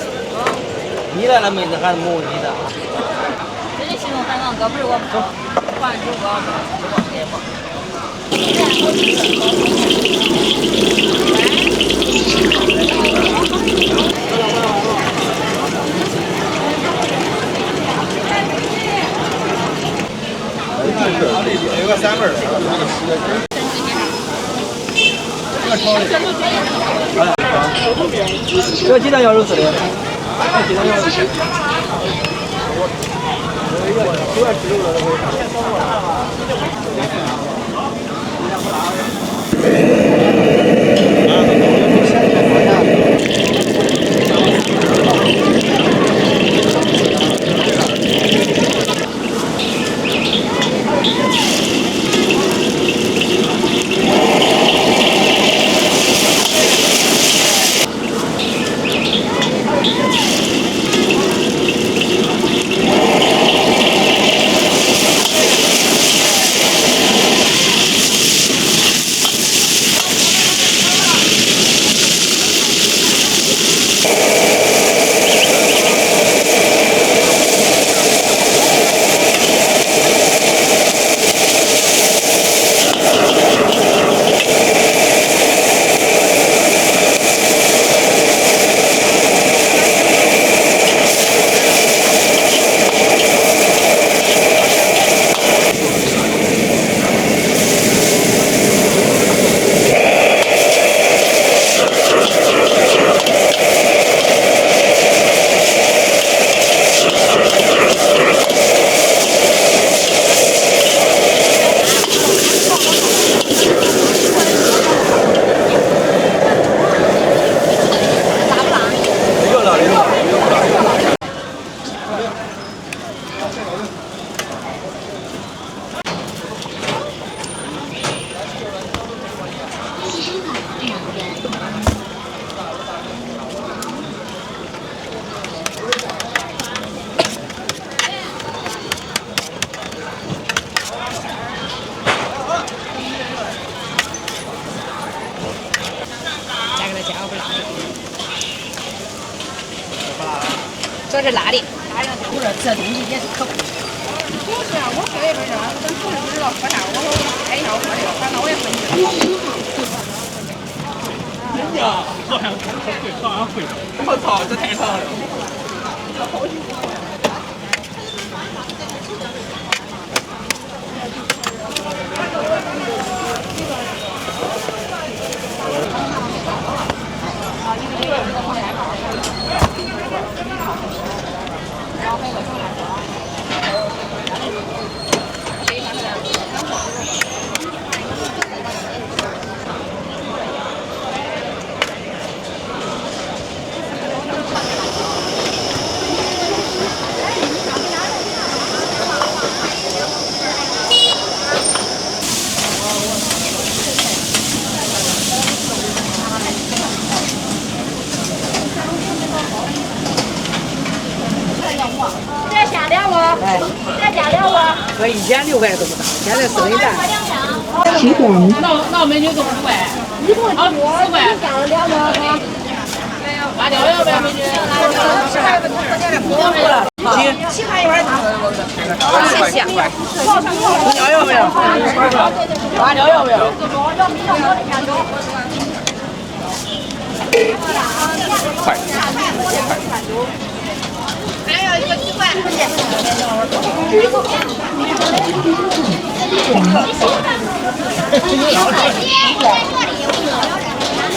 你来了妹子还是没问题的。这是西红柿王哥，不是我换主播。有个3味儿的。这个鸡蛋要肉丝的。鸡蛋要肉丝。说是辣的，不是这东西也是可。不是，我喝一杯这，咱不知道喝啥，我说看一下我喝这个，反正我也分析了。真的，好像会，我操，这太烫了。再下2个，再加2个。和以前6块都不大，现在4分半。10点。那美女都5块。好，4块。加了2个哈。辣椒要不要美女？7块一碗。谢谢。胡椒要不要？辣椒要不要？快。还有一个7块。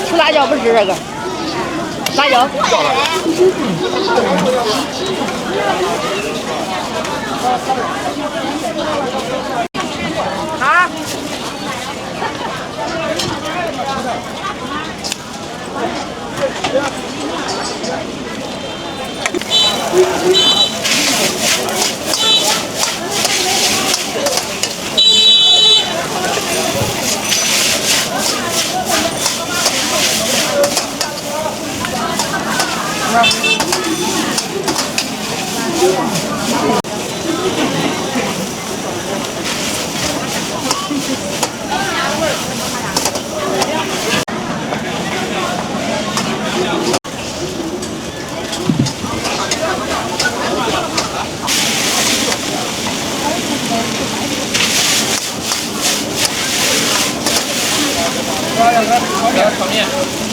吃辣椒不吃这个，辣椒。好。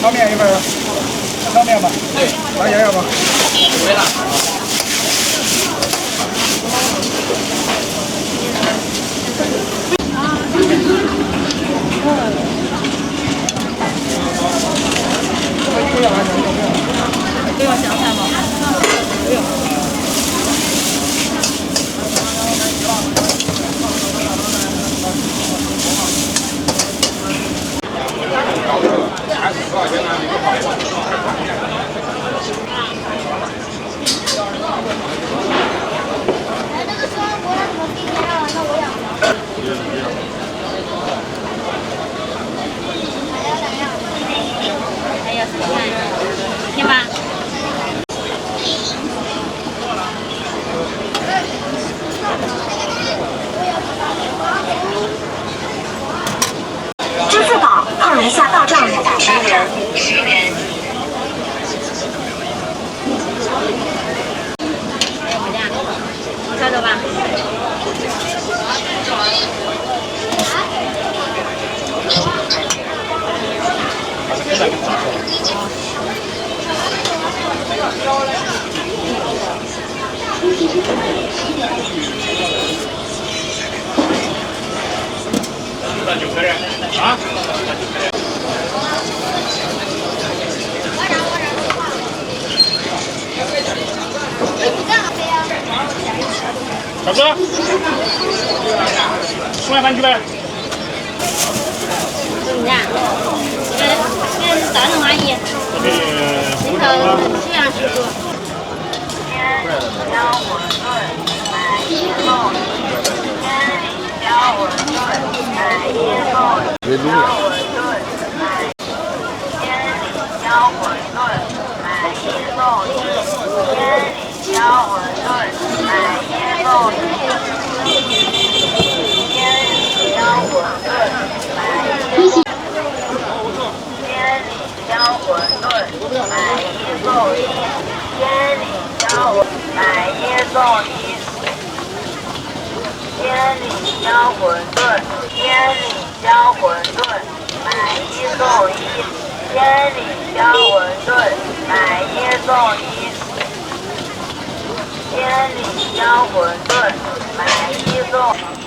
炒面一份儿，炒面吧。对，辣椒要不？没了。不要香菜吗？不用。行吧。支付宝2人下到账10元。看着吧。9个人啊？小哥，送来饭去呗。怎么样？跟大龙阿姨。领导7样食谱。1馄饨，鲜里椒馄饨，买1送1。鲜里椒馄饨，买1送1。鲜里椒馄饨，买1送1。